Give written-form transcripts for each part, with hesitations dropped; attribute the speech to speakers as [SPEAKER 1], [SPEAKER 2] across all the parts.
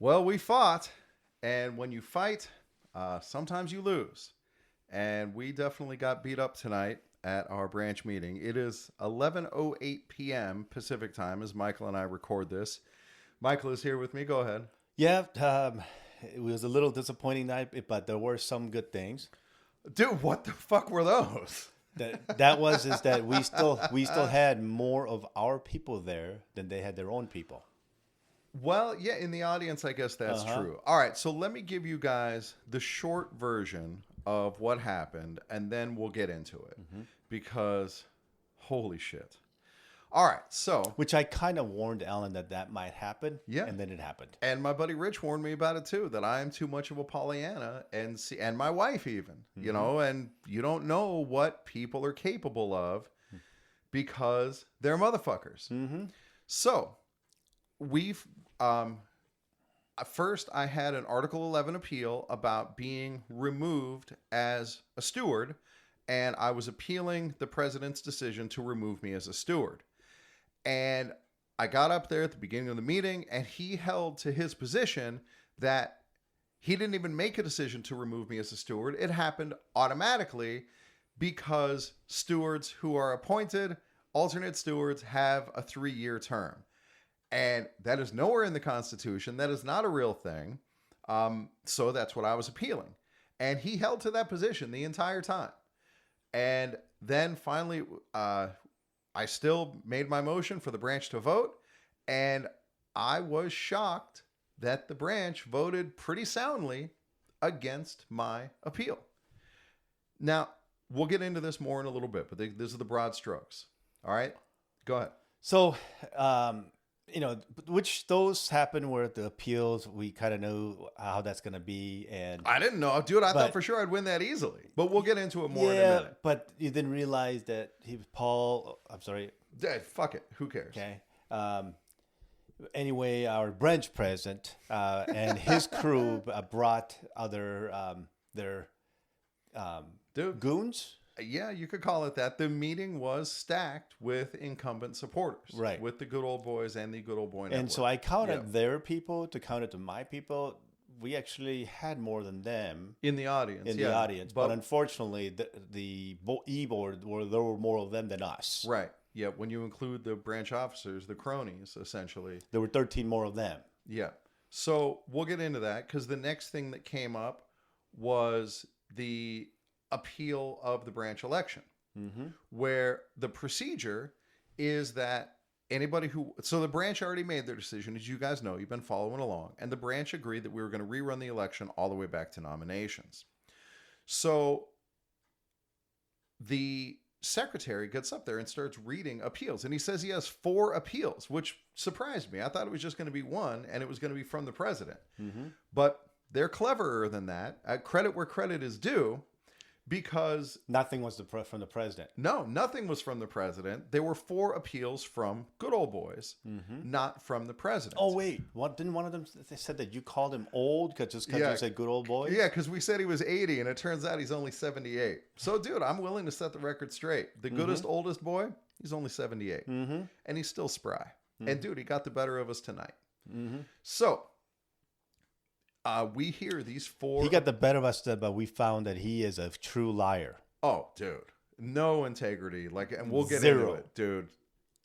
[SPEAKER 1] Well, we fought, and when you fight, sometimes you lose. And we definitely got beat up tonight at our branch meeting. It is 11:08 p.m. Pacific time as Michael and I record this. Michael is here with me. Go ahead.
[SPEAKER 2] Yeah, it was a little disappointing night, but there were some good things.
[SPEAKER 1] Dude, what the fuck were those?
[SPEAKER 2] That we still had more of our people there than they had their own people.
[SPEAKER 1] Well, yeah, in the audience, I guess that's true. All right, so let me give you guys the short version of what happened, and then we'll get into it. Because, holy shit. All right, so...
[SPEAKER 2] Which I kind of warned Alan that might happen,
[SPEAKER 1] Yeah.
[SPEAKER 2] and then it happened.
[SPEAKER 1] And my buddy Rich warned me about it too, that I am too much of a Pollyanna, and my wife even, you know, and you don't know what people are capable of because they're motherfuckers. So we've, first I had an Article 11 appeal about being removed as a steward, and I was appealing the president's decision to remove me as a steward. And I got up there at the beginning of the meeting, and he held to his position that he didn't even make a decision to remove me as a steward. It happened automatically because stewards who are appointed, alternate stewards, have a 3-year term. And that is nowhere in the Constitution. That is not a real thing. So that's what I was appealing. And he held to that position the entire time. And then finally, I still made my motion for the branch to vote, and I was shocked that the branch voted pretty soundly against my appeal. Now, we'll get into this more in a little bit, but these are the broad strokes. All right? Go ahead.
[SPEAKER 2] So, which those happen where the appeals, we kind of know how that's going to be. And
[SPEAKER 1] I didn't know. Dude, I thought for sure I'd win that easily. But we'll get into it more in a minute.
[SPEAKER 2] But you didn't realize that I'm sorry.
[SPEAKER 1] Fuck it. Who cares?
[SPEAKER 2] Okay. Anyway, our branch president and his crew brought other their goons.
[SPEAKER 1] Yeah, you could call it that. The meeting was stacked with incumbent supporters.
[SPEAKER 2] Right.
[SPEAKER 1] With the Good Old Boys and the Good Old Boy Network.
[SPEAKER 2] And so I counted their people to count it to my people. We actually had more than them.
[SPEAKER 1] In the audience.
[SPEAKER 2] But unfortunately, the E-board, there were more of them than us.
[SPEAKER 1] Right. Yeah, when you include the branch officers, the cronies, essentially.
[SPEAKER 2] There were 13 more of them.
[SPEAKER 1] Yeah. So we'll get into that because the next thing that came up was the appeal of the branch election, where the procedure is that so the branch already made their decision, as you guys know, you've been following along, and the branch agreed that we were going to rerun the election all the way back to nominations. So the secretary gets up there and starts reading appeals, and he says he has 4 appeals, which surprised me. I thought it was just going to be 1, and it was going to be from the president. But they're cleverer than that. Credit where credit is due. Because
[SPEAKER 2] nothing was from the president.
[SPEAKER 1] No, nothing was from the president. There were 4 appeals from Good Old Boys, not from the president.
[SPEAKER 2] Oh wait, didn't one of them? They said that you called him old just because you said Good Old Boys.
[SPEAKER 1] Yeah, because we said he was 80, and it turns out he's only 78. So, dude, I'm willing to set the record straight. The goodest, oldest boy, he's only 78, and he's still spry. And dude, he got the better of us tonight. So. We hear these 4...
[SPEAKER 2] He got the better of us, but we found that he is a true liar.
[SPEAKER 1] Oh, dude. No integrity. And we'll get into it. Dude,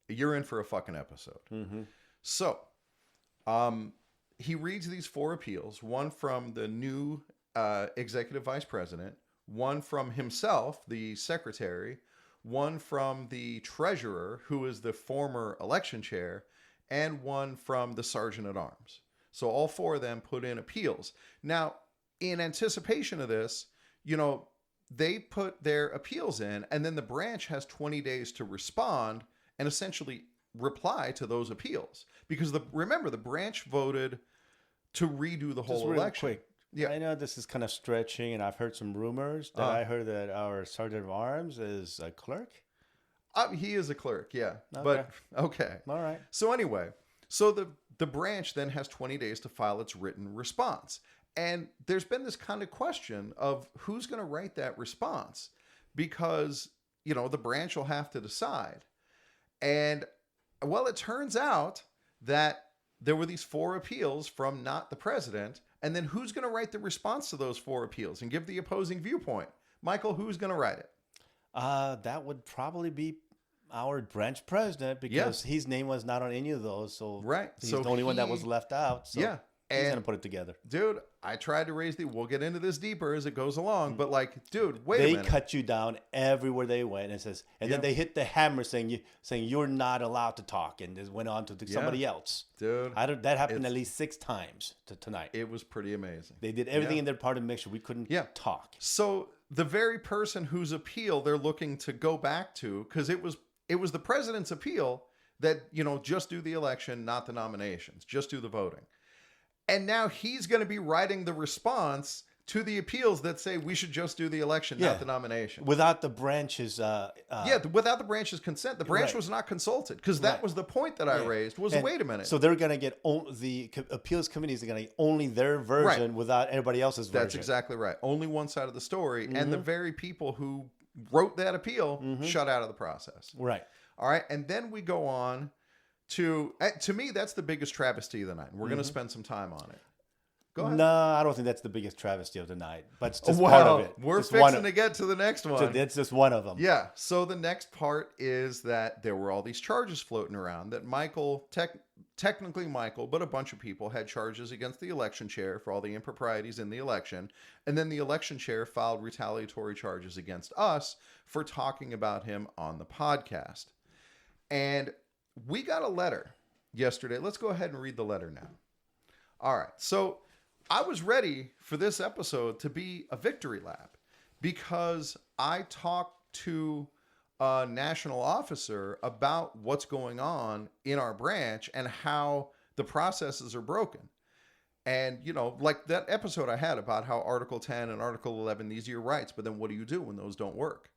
[SPEAKER 1] you're in for a fucking episode. So, he reads these 4 appeals. One from the new executive vice president. One from himself, the secretary. One from the treasurer, who is the former election chair. And one from the sergeant at arms. So all 4 of them put in appeals. Now, in anticipation of this, they put their appeals in, and then the branch has 20 days to respond and essentially reply to those appeals. Because remember, the branch voted to redo the whole election.
[SPEAKER 2] Quick. Yeah. I know this is kind of stretching, and I've heard some rumors that I heard that our sergeant of arms is a clerk.
[SPEAKER 1] He is a clerk, yeah.
[SPEAKER 2] Okay.
[SPEAKER 1] But, okay.
[SPEAKER 2] All right.
[SPEAKER 1] So anyway, the branch then has 20 days to file its written response. And there's been this kind of question of who's going to write that response because, the branch will have to decide. And, well, it turns out that there were these 4 appeals from not the president. And then who's going to write the response to those 4 appeals and give the opposing viewpoint? Michael, who's going to write it?
[SPEAKER 2] That would probably be our branch president, because his name was not on any of those. So
[SPEAKER 1] right.
[SPEAKER 2] he's
[SPEAKER 1] So
[SPEAKER 2] the only one that was left out. So
[SPEAKER 1] yeah.
[SPEAKER 2] he's
[SPEAKER 1] And
[SPEAKER 2] going to put it together.
[SPEAKER 1] dude, I tried to raise we'll get into this deeper as it goes along, but like, dude, wait a
[SPEAKER 2] They
[SPEAKER 1] minute.
[SPEAKER 2] cut you down everywhere they went, and then they hit the hammer saying you're not allowed to talk, and this went on to somebody else.
[SPEAKER 1] Dude,
[SPEAKER 2] That happened at least 6 times tonight.
[SPEAKER 1] it was pretty amazing.
[SPEAKER 2] They did everything in their part to make sure we couldn't talk.
[SPEAKER 1] So the very person whose appeal they're looking to go back to, because it was the president's appeal that, just do the election, not the nominations, just do the voting. And now he's going to be writing the response to the appeals that say we should just do the election, not the nomination.
[SPEAKER 2] Without the branch's
[SPEAKER 1] without the branch's consent. The branch was not consulted, because that was the point that I raised was, wait a minute.
[SPEAKER 2] So they're going to get the appeals committees are going to get only their version without anybody else's version.
[SPEAKER 1] That's exactly right. Only one side of the story. And the very people who wrote that appeal shut out of the process.
[SPEAKER 2] Right.
[SPEAKER 1] All right. And then we go on to me, that's the biggest travesty of the night. We're going to spend some time on it. Go ahead.
[SPEAKER 2] No, I don't think that's the biggest travesty of the night, but it's just part of it.
[SPEAKER 1] We're
[SPEAKER 2] it's
[SPEAKER 1] fixing to get to the next one.
[SPEAKER 2] So that's just one of them.
[SPEAKER 1] Yeah. So the next part is that there were all these charges floating around that Michael, technically Michael, but a bunch of people had charges against the election chair for all the improprieties in the election. And then the election chair filed retaliatory charges against us for talking about him on the podcast. And we got a letter yesterday. Let's go ahead and read the letter now. All right. So I was ready for this episode to be a victory lap, because I talked to a national officer about what's going on in our branch and how the processes are broken. And, like that episode I had about how Article 10 and Article 11, these are your rights, but then what do you do when those don't work?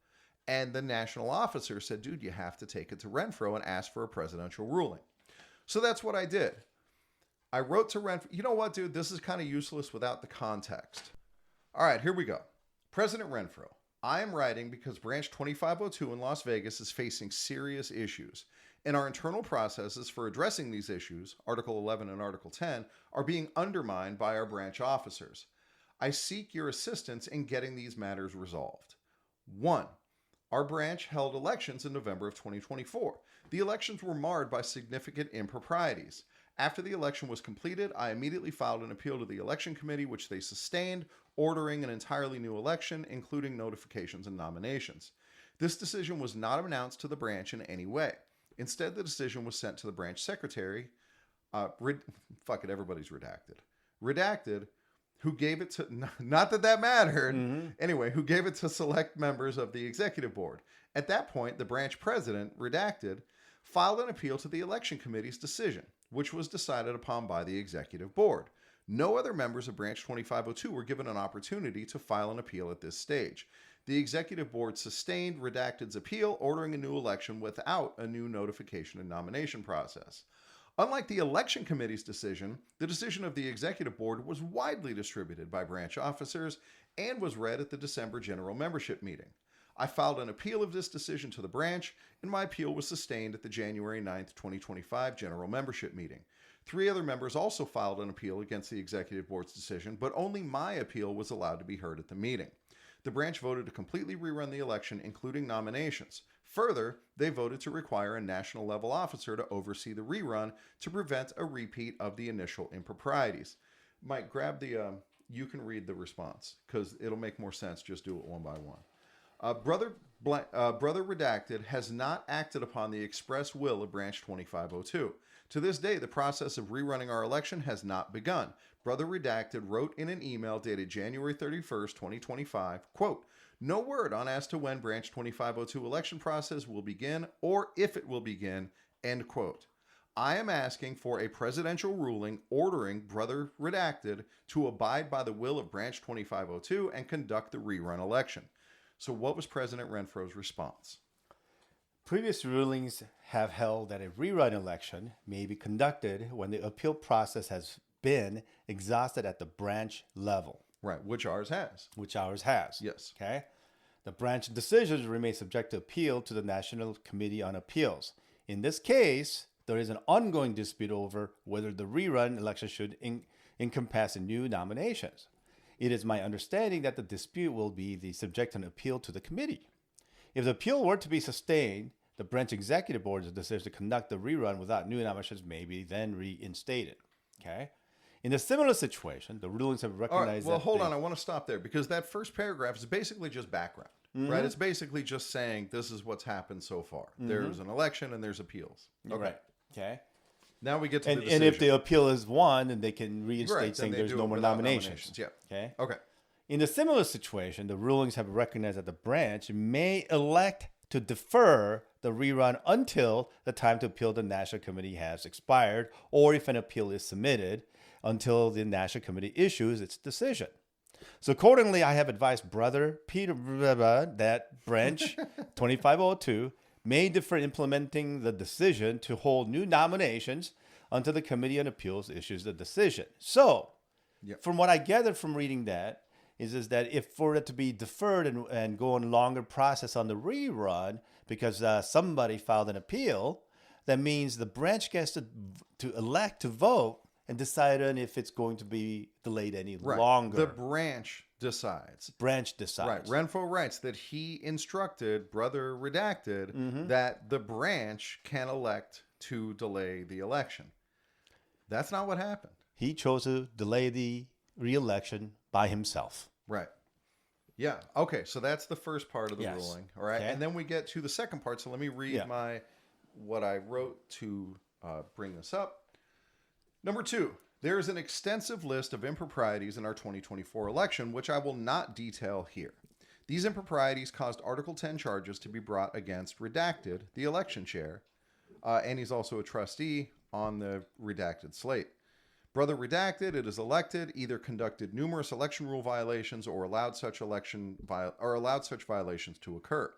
[SPEAKER 1] And the national officer said, dude, you have to take it to Renfro and ask for a presidential ruling. So that's what I did. I wrote to Renfro. You know what, dude? This is kind of useless without the context. All right, here we go. President Renfro, I am writing because Branch 2502 in Las Vegas is facing serious issues, and our internal processes for addressing these issues, Article 11 and Article 10, are being undermined by our branch officers. I seek your assistance in getting these matters resolved. 1. Our branch held elections in November of 2024. The elections were marred by significant improprieties. After the election was completed, I immediately filed an appeal to the election committee, which they sustained, ordering an entirely new election, including notifications and nominations. This decision was not announced to the branch in any way. Instead, the decision was sent to the branch secretary, everybody's redacted. Redacted, who gave it to, not that mattered, anyway, who gave it to select members of the executive board. At that point, the branch president, redacted, filed an appeal to the election committee's decision, which was decided upon by the executive board. No other members of Branch 2502 were given an opportunity to file an appeal at this stage. The executive board sustained Redacted's appeal, ordering a new election without a new notification and nomination process. Unlike the election committee's decision, the decision of the executive board was widely distributed by branch officers and was read at the December general membership meeting. I filed an appeal of this decision to the branch, and my appeal was sustained at the January 9th, 2025 general membership meeting. 3 other members also filed an appeal against the executive board's decision, but only my appeal was allowed to be heard at the meeting. The branch voted to completely rerun the election, including nominations. Further, they voted to require a national level officer to oversee the rerun to prevent a repeat of the initial improprieties. Mike, grab you can read the response, because it'll make more sense. Just do it one by one. Brother Redacted has not acted upon the express will of Branch 2502. To this day, the process of rerunning our election has not begun. Brother Redacted wrote in an email dated January 31st, 2025, quote, "No word on as to when Branch 2502 election process will begin or if it will begin," end quote. I am asking for a presidential ruling ordering Brother Redacted to abide by the will of Branch 2502 and conduct the rerun election. So what was President Renfro's response?
[SPEAKER 2] Previous rulings have held that a rerun election may be conducted when the appeal process has been exhausted at the branch level.
[SPEAKER 1] Right, which ours has.
[SPEAKER 2] Which ours has.
[SPEAKER 1] Yes.
[SPEAKER 2] Okay. The branch decisions remain subject to appeal to the National Committee on Appeals. In this case, there is an ongoing dispute over whether the rerun election should encompass new nominations. It is my understanding that the dispute will be subject to an appeal to the committee. If the appeal were to be sustained, the branch executive board's decision to conduct the rerun without new nominations may be then reinstated. Okay? In a similar situation, the rulings have
[SPEAKER 1] All right,
[SPEAKER 2] recognized
[SPEAKER 1] well,
[SPEAKER 2] that
[SPEAKER 1] hold on. I want to stop there because that first paragraph is basically just background, right? It's basically just saying this is what's happened so far. There's an election and there's appeals. Okay.
[SPEAKER 2] Right. Okay.
[SPEAKER 1] Now we get to the
[SPEAKER 2] And
[SPEAKER 1] decision.
[SPEAKER 2] if the appeal is won, then they can reinstate
[SPEAKER 1] Right, then
[SPEAKER 2] saying
[SPEAKER 1] they
[SPEAKER 2] there's
[SPEAKER 1] do
[SPEAKER 2] no
[SPEAKER 1] it
[SPEAKER 2] more
[SPEAKER 1] without
[SPEAKER 2] nominations.
[SPEAKER 1] Yeah.
[SPEAKER 2] Okay.
[SPEAKER 1] Okay.
[SPEAKER 2] In a similar situation, the rulings have recognized that the branch may elect to defer the rerun until the time to appeal the National Committee has expired, or if an appeal is submitted, until the National Committee issues its decision. So accordingly, I have advised Brother Peter that branch 2502 may defer implementing the decision to hold new nominations until the Committee on Appeals issues the decision. So, from what I gathered from reading that, is that if for it to be deferred and go on a longer process on the rerun because somebody filed an appeal, that means the branch gets to elect to vote and decide on if it's going to be delayed any longer.
[SPEAKER 1] The branch decides.
[SPEAKER 2] Branch decides.
[SPEAKER 1] Right. Renfro writes that he instructed Brother Redacted that the branch can elect to delay the election. That's not what happened.
[SPEAKER 2] He chose to delay the re-election by himself.
[SPEAKER 1] Right. Yeah. Okay. So that's the first part of the ruling. All right.
[SPEAKER 2] Okay.
[SPEAKER 1] And then we get to the second part. So let me read what I wrote to bring this up. Number 2, there is an extensive list of improprieties in our 2024 election, which I will not detail here. These improprieties caused Article 10 charges to be brought against Redacted, the election chair, and he's also a trustee on the redacted slate. Brother Redacted, it is elected, either conducted numerous election rule violations or allowed such violations to occur.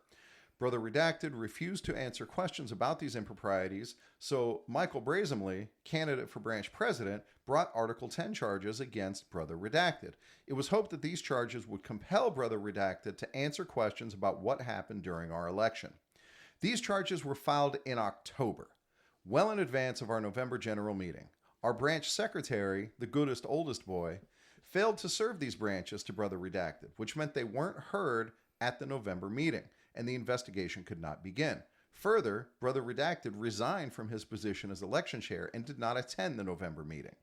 [SPEAKER 1] Brother Redacted refused to answer questions about these improprieties, so Michael Brazenly, candidate for branch president, brought Article 10 charges against Brother Redacted. It was hoped that these charges would compel Brother Redacted to answer questions about what happened during our election. These charges were filed in October, well in advance of our November general meeting. Our branch secretary, the goodest oldest boy, failed to serve these branches to Brother Redacted, which meant they weren't heard at the November meeting, and the investigation could not begin. Further, Brother Redacted resigned from his position as election chair and did not attend the November meeting.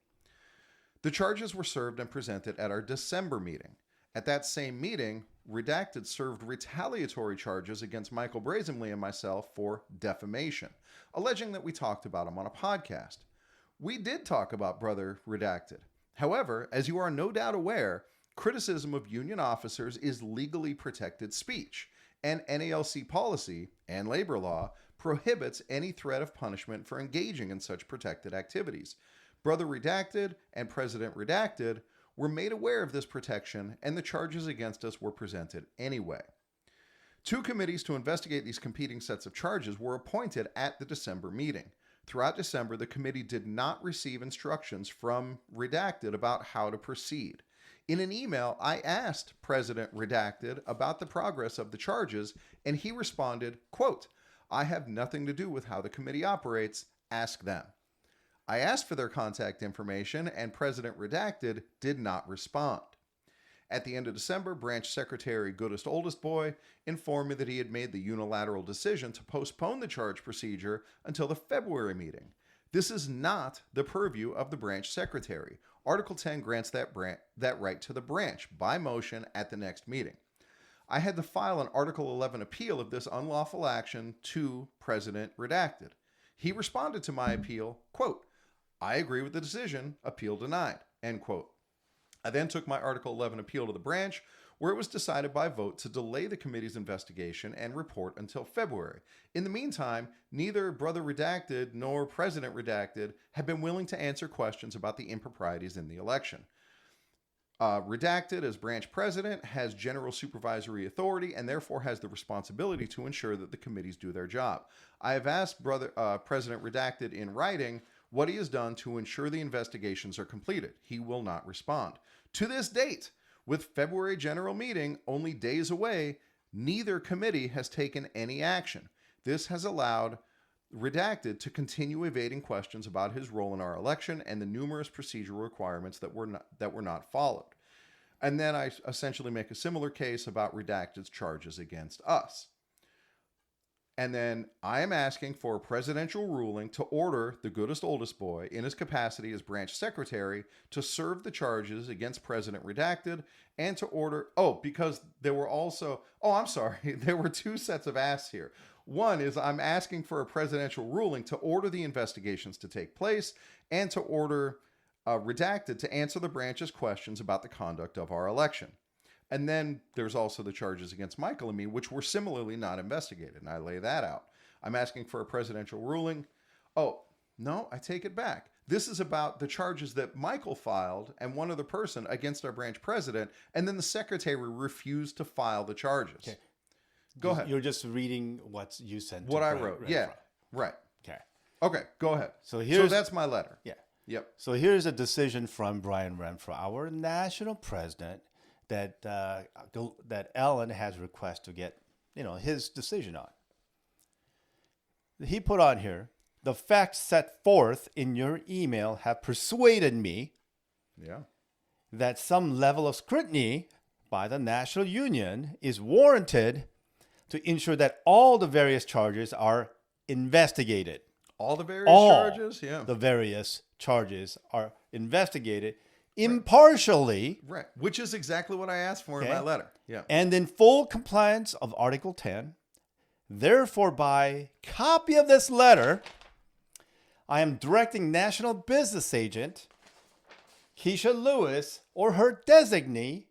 [SPEAKER 1] The charges were served and presented at our December meeting. At that same meeting, Redacted served retaliatory charges against Michael Brazenly and myself for defamation, alleging that we talked about him on a podcast. We did talk about Brother Redacted. However, as you are no doubt aware, criticism of union officers is legally protected speech, and NALC policy and labor law prohibits any threat of punishment for engaging in such protected activities. Brother Redacted and President Redacted were made aware of this protection, and the charges against us were presented anyway. 2 committees to investigate these competing sets of charges were appointed at the December meeting. Throughout December, the committee did not receive instructions from Redacted about how to proceed. In an email, I asked President Redacted about the progress of the charges, and he responded, quote, "I have nothing to do with how the committee operates. Ask them." I asked for their contact information, and President Redacted did not respond. At the end of December, Branch Secretary Goodest Oldest Boy informed me that he had made the unilateral decision to postpone the charge procedure until the February meeting. This is not the purview of the branch secretary. Article 10 grants that right to the branch by motion at the next meeting. I had to file an Article 11 appeal of this unlawful action to President Redacted. He responded to my appeal, quote, "I agree with the decision, appeal denied," end quote. I then took my Article 11 appeal to the branch, where it was decided by vote to delay the committee's investigation and report until February. In the meantime, neither Brother Redacted nor President Redacted have been willing to answer questions about the improprieties in the election. Redacted, as branch president, has general supervisory authority and therefore has the responsibility to ensure that the committees do their job. I have asked President Redacted in writing what he has done to ensure the investigations are completed. He will not respond. To this date, with February general meeting only days away, neither committee has taken any action. This has allowed redacted to continue evading questions about his role in our election and the numerous procedural requirements that were not followed. And then I essentially make a similar case about redacted's charges against us. And then I am asking for a presidential ruling to order the goodest oldest boy in his capacity as branch secretary to serve the charges against President Redacted and to order, because there were also, I'm sorry, there were two sets of asks here. One is I'm asking for a presidential ruling to order the investigations to take place and to order Redacted to answer the branch's questions about the conduct of our election. And then there's also the charges against Michael and me, which were similarly not investigated. And I lay that out. I'm asking for a presidential ruling. Oh, no, I take it back. This is about the charges that Michael filed and one other person against our branch president. And then the secretary refused to file the charges.
[SPEAKER 2] Okay.
[SPEAKER 1] Go ahead.
[SPEAKER 2] You're just reading what you sent.
[SPEAKER 1] What I wrote. Yeah. Right.
[SPEAKER 2] Okay.
[SPEAKER 1] Okay. Go ahead.
[SPEAKER 2] So
[SPEAKER 1] that's my letter.
[SPEAKER 2] Yeah.
[SPEAKER 1] Yep.
[SPEAKER 2] So here's a decision from Brian Renfro, our national president, that Ellen has requested to get, his decision on. He put on here, the facts set forth in your email have persuaded me that some level of scrutiny by the National Union is warranted to ensure that all the various charges are investigated.
[SPEAKER 1] All the various charges? Yeah.
[SPEAKER 2] The various charges are investigated impartially.
[SPEAKER 1] Right. Which is exactly what I asked for in my letter. Yeah.
[SPEAKER 2] And in full compliance of Article 10. Therefore, by copy of this letter, I am directing National Business Agent Keisha Lewis or her designee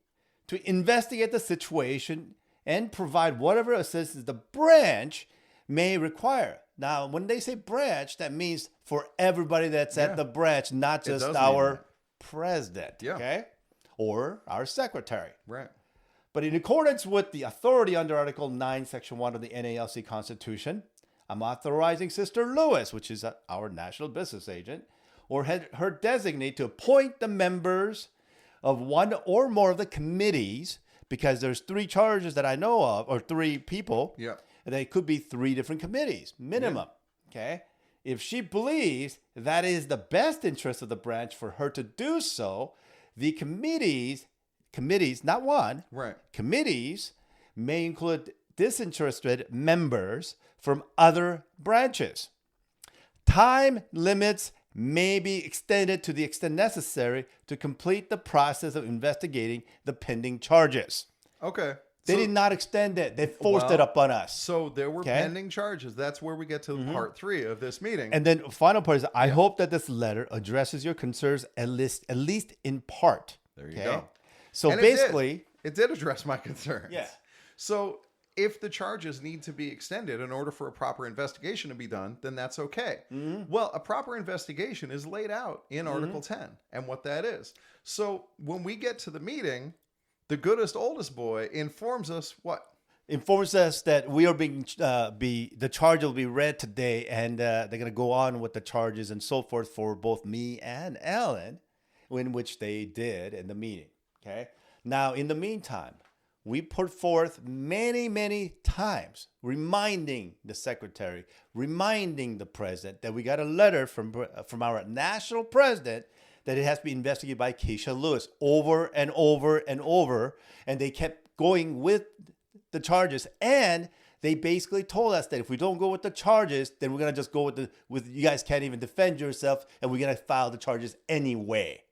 [SPEAKER 2] to investigate the situation and provide whatever assistance the branch may require. Now, when they say branch, that means for everybody that's at the branch, not just our president, okay? Or our secretary.
[SPEAKER 1] Right.
[SPEAKER 2] But in accordance with the authority under Article 9, Section 1 of the NALC Constitution, I'm authorizing Sister Lewis, which is our national business agent, or her designee to appoint the members of one or more of the committees, because there's 3 charges that I know of, or 3 people.
[SPEAKER 1] Yeah.
[SPEAKER 2] They could be 3 different committees, minimum. Okay. If she believes that is the best interest of the branch for her to do so, the committees, not one, committees may include disinterested members from other branches. Time limits may be extended to the extent necessary to complete the process of investigating the pending charges.
[SPEAKER 1] Okay.
[SPEAKER 2] They did not extend it. They forced it up on us.
[SPEAKER 1] So there were pending charges. That's where we get to part 3 of this meeting.
[SPEAKER 2] And then final part is, I hope that this letter addresses your concerns at least in part.
[SPEAKER 1] There you go.
[SPEAKER 2] So
[SPEAKER 1] and
[SPEAKER 2] basically,
[SPEAKER 1] it did address my concerns.
[SPEAKER 2] Yeah.
[SPEAKER 1] So if the charges need to be extended in order for a proper investigation to be done, then that's okay. Well, a proper investigation is laid out in Article 10 and what that is. So when we get to the meeting, the goodest oldest boy informs us what?
[SPEAKER 2] Informs us that we are the charge will be read today, and they're going to go on with the charges and so forth for both me and Ellen, in which they did in the meeting. Okay. Now, in the meantime, we put forth many, many times reminding the secretary, reminding the president that we got a letter from our national president that it has to be investigated by Keisha Lewis over and over and over. And they kept going with the charges. And they basically told us that if we don't go with the charges, then we're going to just go with you guys can't even defend yourself, and we're going to file the charges anyway.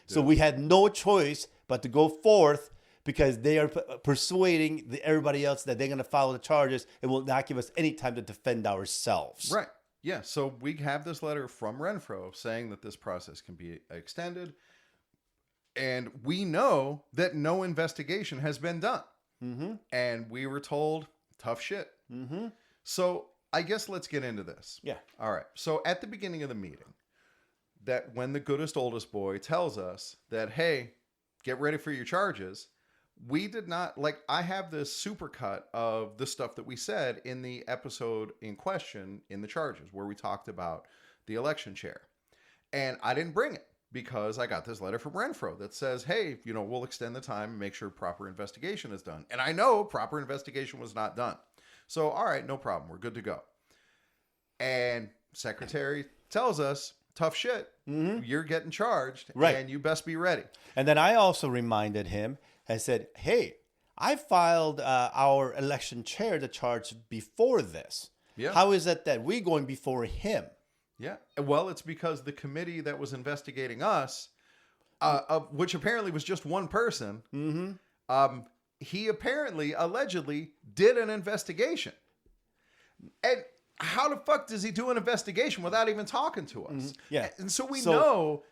[SPEAKER 2] So we had no choice but to go forth, because they are persuading everybody else that they're going to follow the charges and will not give us any time to defend ourselves.
[SPEAKER 1] Right. Yeah. So we have this letter from Renfro saying that this process can be extended. And we know that no investigation has been done. And we were told tough shit. So I guess let's get into this.
[SPEAKER 2] Yeah.
[SPEAKER 1] All right. So at the beginning of the meeting, that when the goodest oldest boy tells us that, hey, get ready for your charges, we did not, I have this supercut of the stuff that we said in the episode in question in the charges where we talked about the election chair. And I didn't bring it because I got this letter from Renfro that says, hey, we'll extend the time and make sure proper investigation is done. And I know proper investigation was not done. So, all right, no problem. We're good to go. And Secretary tells us, tough shit. You're getting charged,
[SPEAKER 2] Right.
[SPEAKER 1] and you best be ready.
[SPEAKER 2] And then I also reminded him and said, hey, I filed our election chair the charge before this.
[SPEAKER 1] Yeah.
[SPEAKER 2] How is it that we're going before him?
[SPEAKER 1] Yeah. Well, it's because the committee that was investigating us, which apparently was just one person, he apparently, allegedly, did an investigation. And how the fuck does he do an investigation without even talking to us?
[SPEAKER 2] Yeah.
[SPEAKER 1] And so we know,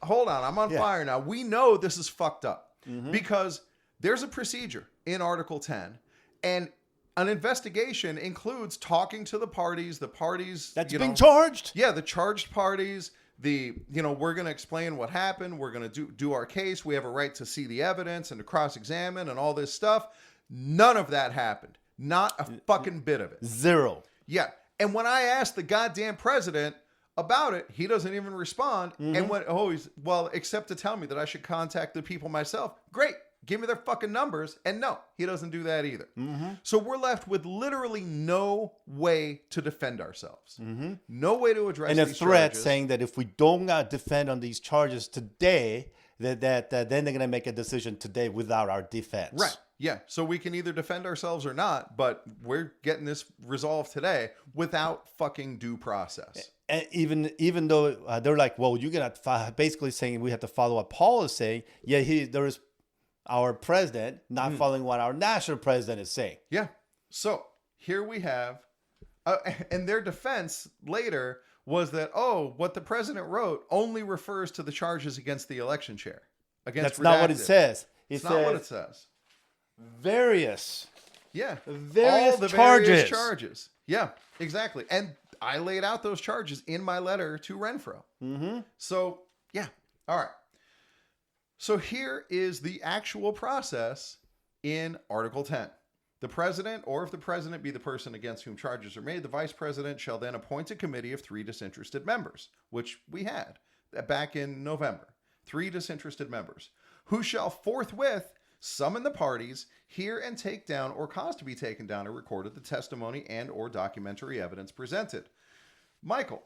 [SPEAKER 1] hold on, I'm on fire now. We know this is fucked up because there's a procedure in Article 10, and an investigation includes talking to the parties
[SPEAKER 2] That's being charged?
[SPEAKER 1] Yeah, the charged parties. We're going to explain what happened. We're going to do our case. We have a right to see the evidence and to cross-examine and all this stuff. None of that happened. Not a fucking bit of it.
[SPEAKER 2] Zero.
[SPEAKER 1] Yeah. And when I asked the goddamn president about it, he doesn't even respond. And except to tell me that I should contact the people myself. Great. Give me their fucking numbers. And no, he doesn't do that either. So we're left with literally no way to defend ourselves. No way to address
[SPEAKER 2] And a
[SPEAKER 1] these
[SPEAKER 2] threat
[SPEAKER 1] charges.
[SPEAKER 2] saying that if we don't defend on these charges today, that then they're going to make a decision today without our defense.
[SPEAKER 1] Right. Yeah. So we can either defend ourselves or not, but we're getting this resolved today without fucking due process.
[SPEAKER 2] And even though they're like, well, you're going to basically saying we have to follow what Paul is saying. Yeah, there is our president not following what our national president is saying.
[SPEAKER 1] Yeah. So here we have, and their defense later was that, what the president wrote only refers to the charges against the election chair.
[SPEAKER 2] That's not what it says.
[SPEAKER 1] It's not what it says.
[SPEAKER 2] Various.
[SPEAKER 1] Yeah.
[SPEAKER 2] Various
[SPEAKER 1] All the
[SPEAKER 2] charges.
[SPEAKER 1] various charges. Yeah, exactly. And I laid out those charges in my letter to Renfro. So, yeah. All right. So here is the actual process in Article 10. The president, or if the president be the person against whom charges are made, the vice president shall then appoint a committee of 3 disinterested members, which we had back in November. 3 disinterested members, who shall forthwith summon the parties, hear and take down or cause to be taken down or recorded the testimony and or documentary evidence presented. Michael,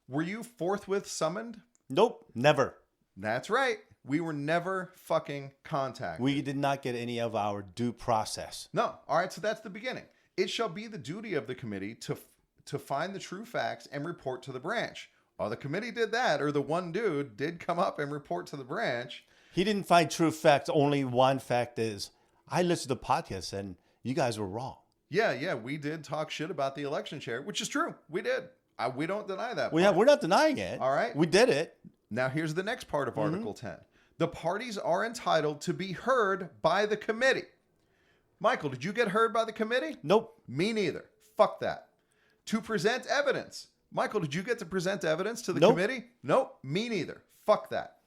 [SPEAKER 1] were you forthwith summoned?
[SPEAKER 2] Nope, never.
[SPEAKER 1] That's right. We were never fucking contacted.
[SPEAKER 2] We did not get any of our due process.
[SPEAKER 1] No. All right. So that's the beginning. It shall be the duty of the committee to find the true facts and report to the branch. Oh, the committee did that, or the one dude did come up and report to the branch.
[SPEAKER 2] He didn't find true facts. Only one fact is, I listened to the podcast and you guys were wrong.
[SPEAKER 1] Yeah. We did talk shit about the election chair, which is true. We did. We don't deny that.
[SPEAKER 2] We're not denying it.
[SPEAKER 1] All right.
[SPEAKER 2] We did it.
[SPEAKER 1] Now, here's the next part of Article 10. The parties are entitled to be heard by the committee. Michael, did you get heard by the committee?
[SPEAKER 2] Nope.
[SPEAKER 1] Me neither. Fuck that. To present evidence. Michael, did you get to present evidence to the
[SPEAKER 2] Nope.
[SPEAKER 1] committee? Nope. Me neither. Fuck that.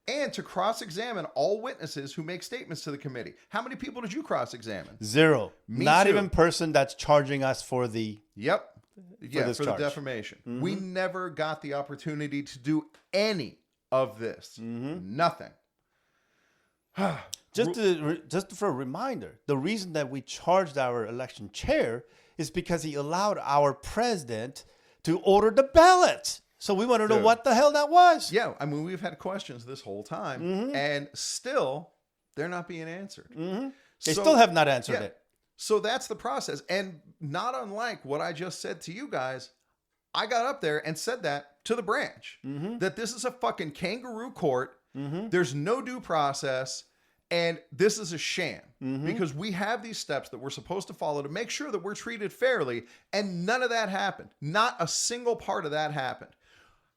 [SPEAKER 1] And to cross-examine all witnesses who make statements to the committee. How many people did you cross-examine?
[SPEAKER 2] Zero.
[SPEAKER 1] Me
[SPEAKER 2] Not
[SPEAKER 1] too.
[SPEAKER 2] even person that's charging us for the...
[SPEAKER 1] Yep.
[SPEAKER 2] this
[SPEAKER 1] For the
[SPEAKER 2] charge.
[SPEAKER 1] defamation. We never got the opportunity to do any of this. Nothing.
[SPEAKER 2] Just for a reminder, the reason that we charged our election chair is because he allowed our president to order the ballots. So we want to know
[SPEAKER 1] Dude.
[SPEAKER 2] what the hell that was.
[SPEAKER 1] Yeah, I mean, we've had questions this whole time, and still, they're not being answered.
[SPEAKER 2] They still have not answered
[SPEAKER 1] yeah.
[SPEAKER 2] it.
[SPEAKER 1] So that's the process. And not unlike what I just said to you guys, I got up there and said that to the branch, that this is a fucking kangaroo court. There's no due process. And this is a sham because we have these steps that we're supposed to follow to make sure that we're treated fairly. And none of that happened. Not a single part of that happened.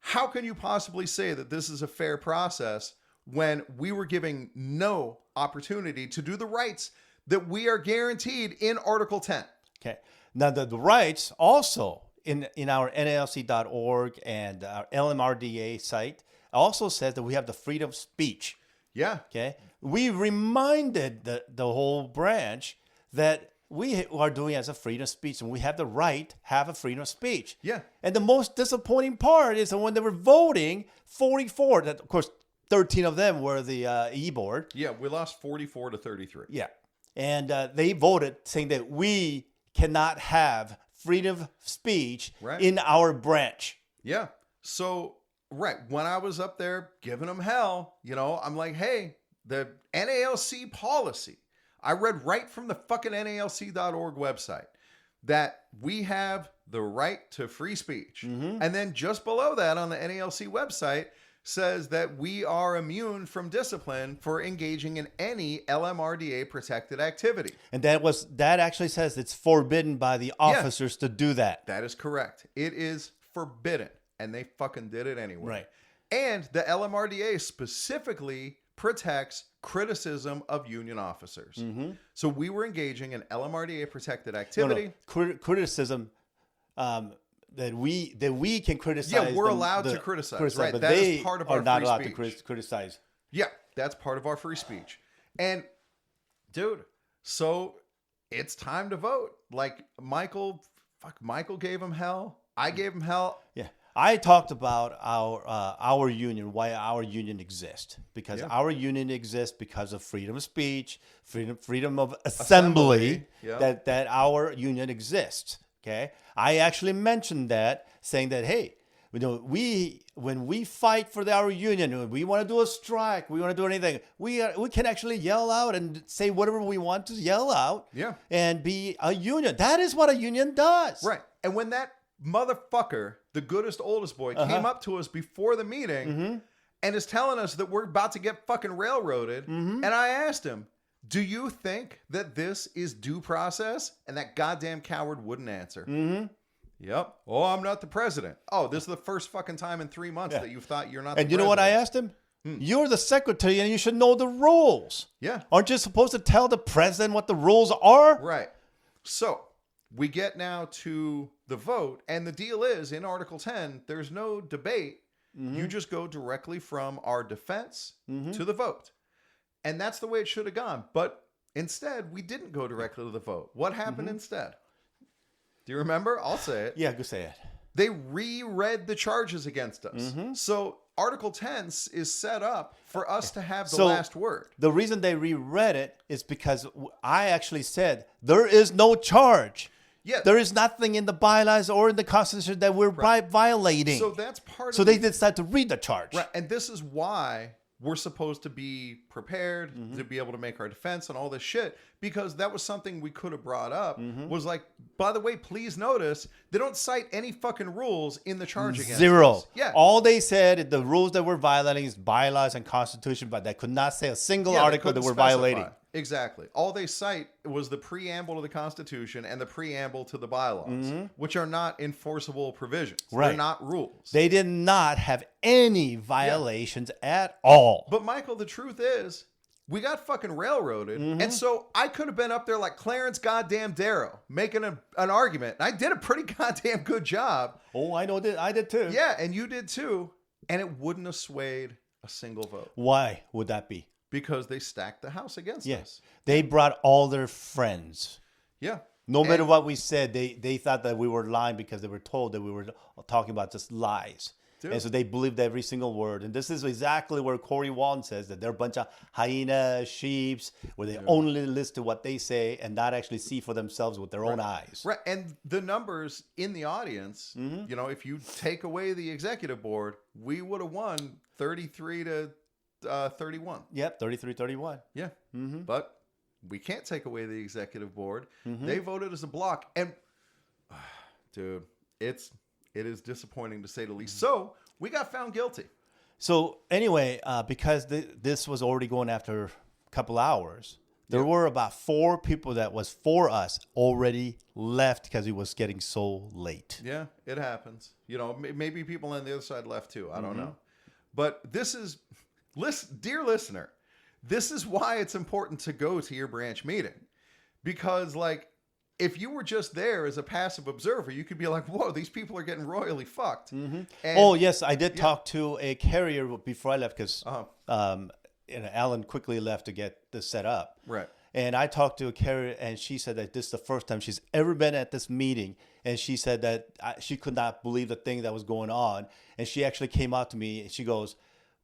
[SPEAKER 1] How can you possibly say that this is a fair process when we were giving no opportunity to do the rights that we are guaranteed in Article 10?
[SPEAKER 2] Okay. Now, the rights also in our NALC.org and our LMRDA site also says that we have the freedom of speech.
[SPEAKER 1] Yeah.
[SPEAKER 2] Okay. We reminded the whole branch that we are doing as a freedom of speech and we have the right to have a freedom of speech.
[SPEAKER 1] Yeah.
[SPEAKER 2] And the most disappointing part is that when they were voting, 44, that of course, 13 of them were the E-board.
[SPEAKER 1] Yeah, we lost 44 to 33.
[SPEAKER 2] Yeah. And they voted saying that we cannot have freedom of speech
[SPEAKER 1] Right.
[SPEAKER 2] in our branch.
[SPEAKER 1] Yeah. So, right, when I was up there giving them hell, I'm like, hey, the NALC policy, I read right from the fucking NALC.org website that we have the right to free speech. And then just below that on the NALC website says that we are immune from discipline for engaging in any LMRDA protected activity.
[SPEAKER 2] And that actually says it's forbidden by the officers to do that.
[SPEAKER 1] That is correct. It is forbidden. And they fucking did it anyway.
[SPEAKER 2] Right.
[SPEAKER 1] And the LMRDA specifically protects criticism of union officers. So we were engaging in LMRDA protected activity.
[SPEAKER 2] Criticism that we can criticize.
[SPEAKER 1] Yeah, we're allowed to criticize. Right.
[SPEAKER 2] But
[SPEAKER 1] that
[SPEAKER 2] they
[SPEAKER 1] is part of
[SPEAKER 2] are
[SPEAKER 1] our
[SPEAKER 2] not
[SPEAKER 1] free
[SPEAKER 2] allowed
[SPEAKER 1] speech.
[SPEAKER 2] to criticize.
[SPEAKER 1] Yeah, that's part of our free speech. And dude, so it's time to vote. Like Michael gave him hell. I gave him hell.
[SPEAKER 2] Yeah. I talked about our union, why our union exists, because our union exists because of freedom of speech, freedom of assembly.
[SPEAKER 1] Yeah.
[SPEAKER 2] That our union exists. Okay, I actually mentioned that, saying that, hey, when we fight for our union, when we want to do a strike, we want to do anything, we can actually yell out and say whatever we want to yell out.
[SPEAKER 1] Yeah.
[SPEAKER 2] And be a union. That is what a union does.
[SPEAKER 1] Right. And when that motherfucker, the goodest oldest boy, came up to us before the meeting and is telling us that we're about to get fucking railroaded, and I asked him, do you think that this is due process? And that goddamn coward wouldn't answer. Yep. Oh, I'm not the president. Oh, this is the first fucking time in 3 months that you thought you're not the
[SPEAKER 2] And
[SPEAKER 1] president.
[SPEAKER 2] you know what I asked him? You're the secretary and you should know the rules.
[SPEAKER 1] Yeah.
[SPEAKER 2] Aren't you supposed to tell the president what the rules are?
[SPEAKER 1] Right. So we get now to the vote, and the deal is in Article 10, there's no debate. You just go directly from our defense to the vote. And that's the way it should have gone. But instead, we didn't go directly to the vote. What happened instead? Do you remember? I'll say it.
[SPEAKER 2] Yeah, go say it.
[SPEAKER 1] They reread the charges against us. So Article 10 is set up for us to have the last word.
[SPEAKER 2] The reason they reread it is because I actually said there is no charge.
[SPEAKER 1] Yeah.
[SPEAKER 2] There is nothing in the bylaws or in the Constitution that we're violating.
[SPEAKER 1] So that's part of
[SPEAKER 2] So they decided to read the charge.
[SPEAKER 1] Right. And this is why we're supposed to be prepared to be able to make our defense and all this shit, because that was something we could have brought up was like, by the way, please notice they don't cite any fucking rules in the charge against
[SPEAKER 2] Zero.
[SPEAKER 1] us. Yeah.
[SPEAKER 2] All they said, the rules that we're violating is bylaws and Constitution, but they could not say a single
[SPEAKER 1] Yeah, they
[SPEAKER 2] article that
[SPEAKER 1] couldn't
[SPEAKER 2] we're
[SPEAKER 1] specify.
[SPEAKER 2] violating.
[SPEAKER 1] Exactly. All they cite was the preamble to the Constitution and the preamble to the bylaws, which are not enforceable provisions.
[SPEAKER 2] Right.
[SPEAKER 1] They're not rules.
[SPEAKER 2] They did not have any violations at all.
[SPEAKER 1] But Michael, the truth is, we got fucking railroaded. And so I could have been up there like Clarence goddamn Darrow making an argument. And I did a pretty goddamn good job.
[SPEAKER 2] Oh, I know that. I did too.
[SPEAKER 1] Yeah, and you did too. And it wouldn't have swayed a single vote
[SPEAKER 2] Why would that be?
[SPEAKER 1] because they stacked the House against us.
[SPEAKER 2] They brought all their friends.
[SPEAKER 1] Yeah.
[SPEAKER 2] No matter what we said, they thought that we were lying because they were told that we were talking about just lies.
[SPEAKER 1] Dude.
[SPEAKER 2] And so they believed every single word. And this is exactly where Corey Walton says that they're a bunch of hyena sheeps, where they only listen to what they say and not actually see for themselves with their own eyes.
[SPEAKER 1] Right. And the numbers in the audience, if you take away the executive board, we would have won 33 to 31.
[SPEAKER 2] Yep, 33-31.
[SPEAKER 1] Yeah. But we can't take away the executive board. They voted as a block. And dude, it is disappointing to say the least. So we got found guilty.
[SPEAKER 2] So anyway, because this was already going after a couple hours, there were about 4 people that was for us already left because it was getting so late.
[SPEAKER 1] Yeah, it happens. Maybe people on the other side left too. I don't know. But this is, dear listener, this is why it's important to go to your branch meeting. Because if you were just there as a passive observer, you could be like, whoa, these people are getting royally fucked. And,
[SPEAKER 2] Yes, I did talk to a carrier before I left because Alan quickly left to get this set up.
[SPEAKER 1] Right.
[SPEAKER 2] And I talked to a carrier, and she said that this is the first time she's ever been at this meeting. And she said that she could not believe the thing that was going on. And she actually came out to me, and she goes,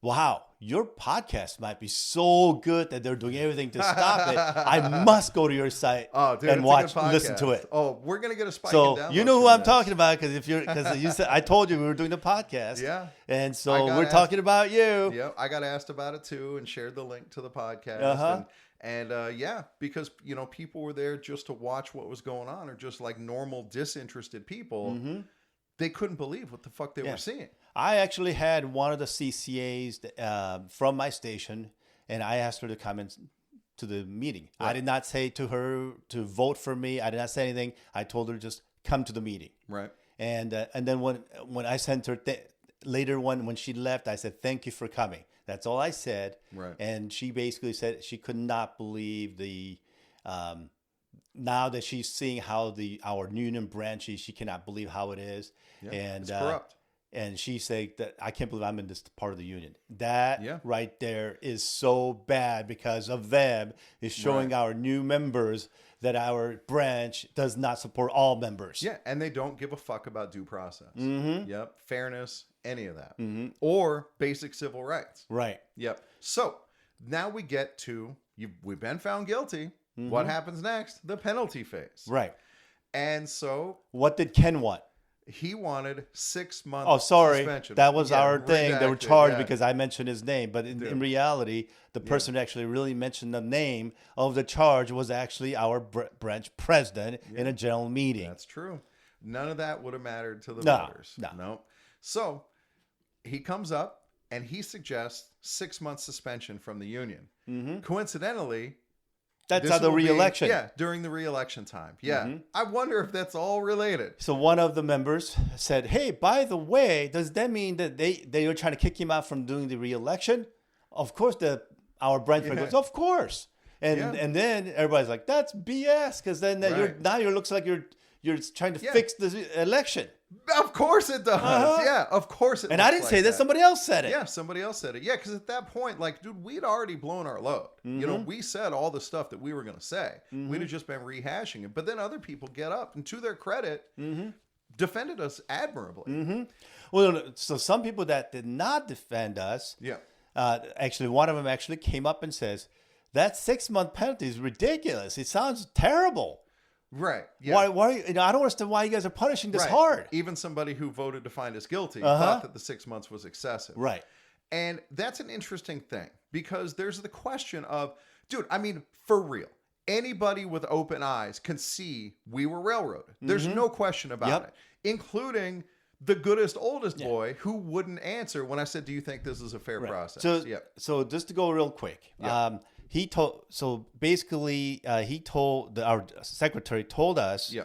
[SPEAKER 2] wow, your podcast might be so good that they're doing everything to stop it. I must go to your site
[SPEAKER 1] Oh, dude,
[SPEAKER 2] and
[SPEAKER 1] it's a good
[SPEAKER 2] listen to
[SPEAKER 1] podcast.
[SPEAKER 2] it.
[SPEAKER 1] Oh, we're gonna get a spike in
[SPEAKER 2] So
[SPEAKER 1] downloads
[SPEAKER 2] you know who
[SPEAKER 1] from
[SPEAKER 2] I'm
[SPEAKER 1] this.
[SPEAKER 2] talking about because you said I told you we were doing the podcast.
[SPEAKER 1] Yeah.
[SPEAKER 2] And
[SPEAKER 1] I
[SPEAKER 2] so
[SPEAKER 1] got
[SPEAKER 2] we're
[SPEAKER 1] asked-
[SPEAKER 2] talking about you.
[SPEAKER 1] Yeah, I got asked about it too and shared the link to the podcast.
[SPEAKER 2] Uh-huh.
[SPEAKER 1] And yeah, because people were there just to watch what was going on, or just like normal disinterested people. They couldn't believe what the fuck they
[SPEAKER 2] Yeah.
[SPEAKER 1] were seeing.
[SPEAKER 2] I actually had one of the CCAs from my station, and I asked her to come in to the meeting. I did not say to her to vote for me. I did not say anything. I told her just come to the meeting.
[SPEAKER 1] Right.
[SPEAKER 2] And then when I sent her later when she left, I said thank you for coming. That's all I said.
[SPEAKER 1] Right.
[SPEAKER 2] And she basically said she could not believe the. Now that she's seeing how our union branches, she cannot believe how it is.
[SPEAKER 1] Yeah,
[SPEAKER 2] And
[SPEAKER 1] it's corrupt.
[SPEAKER 2] And she said that I can't believe I'm in this part of the union. That
[SPEAKER 1] Yeah.
[SPEAKER 2] right there is so bad because of them is showing
[SPEAKER 1] Right.
[SPEAKER 2] our new members that our branch does not support all members.
[SPEAKER 1] Yeah, and they don't give a fuck about due process.
[SPEAKER 2] Mm-hmm.
[SPEAKER 1] Yep, fairness, any of that, or basic civil rights.
[SPEAKER 2] Right.
[SPEAKER 1] Yep. So now we get to we've been found guilty. What happens next? The penalty phase.
[SPEAKER 2] Right.
[SPEAKER 1] And so
[SPEAKER 2] What did Ken want?
[SPEAKER 1] he wanted 6 months.
[SPEAKER 2] Oh, sorry.
[SPEAKER 1] suspension.
[SPEAKER 2] That was
[SPEAKER 1] Yeah,
[SPEAKER 2] our thing. They were
[SPEAKER 1] redacted,
[SPEAKER 2] charged
[SPEAKER 1] yeah.
[SPEAKER 2] because I mentioned his name. But in reality, the person who actually really mentioned the name of the charge was actually our branch president in a general meeting.
[SPEAKER 1] That's true. None of that would have mattered to the
[SPEAKER 2] No,
[SPEAKER 1] voters.
[SPEAKER 2] no.
[SPEAKER 1] So he comes up and he suggests 6 months suspension from the union. Coincidentally,
[SPEAKER 2] That's
[SPEAKER 1] this
[SPEAKER 2] how the
[SPEAKER 1] will be-
[SPEAKER 2] re-election.
[SPEAKER 1] Yeah, during the re-election time. Yeah. I wonder if that's all related.
[SPEAKER 2] So one of the members said, "Hey, by the way, does that mean that they were trying to kick him out from doing the re-election?" Of course, our branch president goes, "Of course." And then everybody's like, "That's BS," because then
[SPEAKER 1] Right.
[SPEAKER 2] it looks like you're trying to fix the election.
[SPEAKER 1] Of course it does. Yeah, of course it
[SPEAKER 2] And I
[SPEAKER 1] looks
[SPEAKER 2] didn't
[SPEAKER 1] like
[SPEAKER 2] say that. Somebody else said it.
[SPEAKER 1] Yeah, somebody else said it. Yeah, because at that point, like, dude, we'd already blown our load. We said all the stuff that we were going to say. We'd have just been rehashing it. But then other people get up and, to their credit, defended us admirably.
[SPEAKER 2] Well, so some people that did not defend us,
[SPEAKER 1] Yeah.
[SPEAKER 2] actually, one of them actually came up and says, "That 6-month penalty is ridiculous. It sounds terrible.
[SPEAKER 1] Right. Yeah.
[SPEAKER 2] Why? I don't understand why you guys are punishing this
[SPEAKER 1] Right.
[SPEAKER 2] hard."
[SPEAKER 1] Even somebody who voted to find us guilty thought that the 6 months was excessive.
[SPEAKER 2] Right.
[SPEAKER 1] And that's an interesting thing because there's the question of, dude, I mean, for real, anybody with open eyes can see we were railroaded. There's no question about
[SPEAKER 2] Yep.
[SPEAKER 1] it, including the goodest, oldest boy who wouldn't answer when I said, "Do you think this is a fair process?"
[SPEAKER 2] So,
[SPEAKER 1] yeah.
[SPEAKER 2] so just to go real quick, he told. So basically, our secretary told us
[SPEAKER 1] Yeah.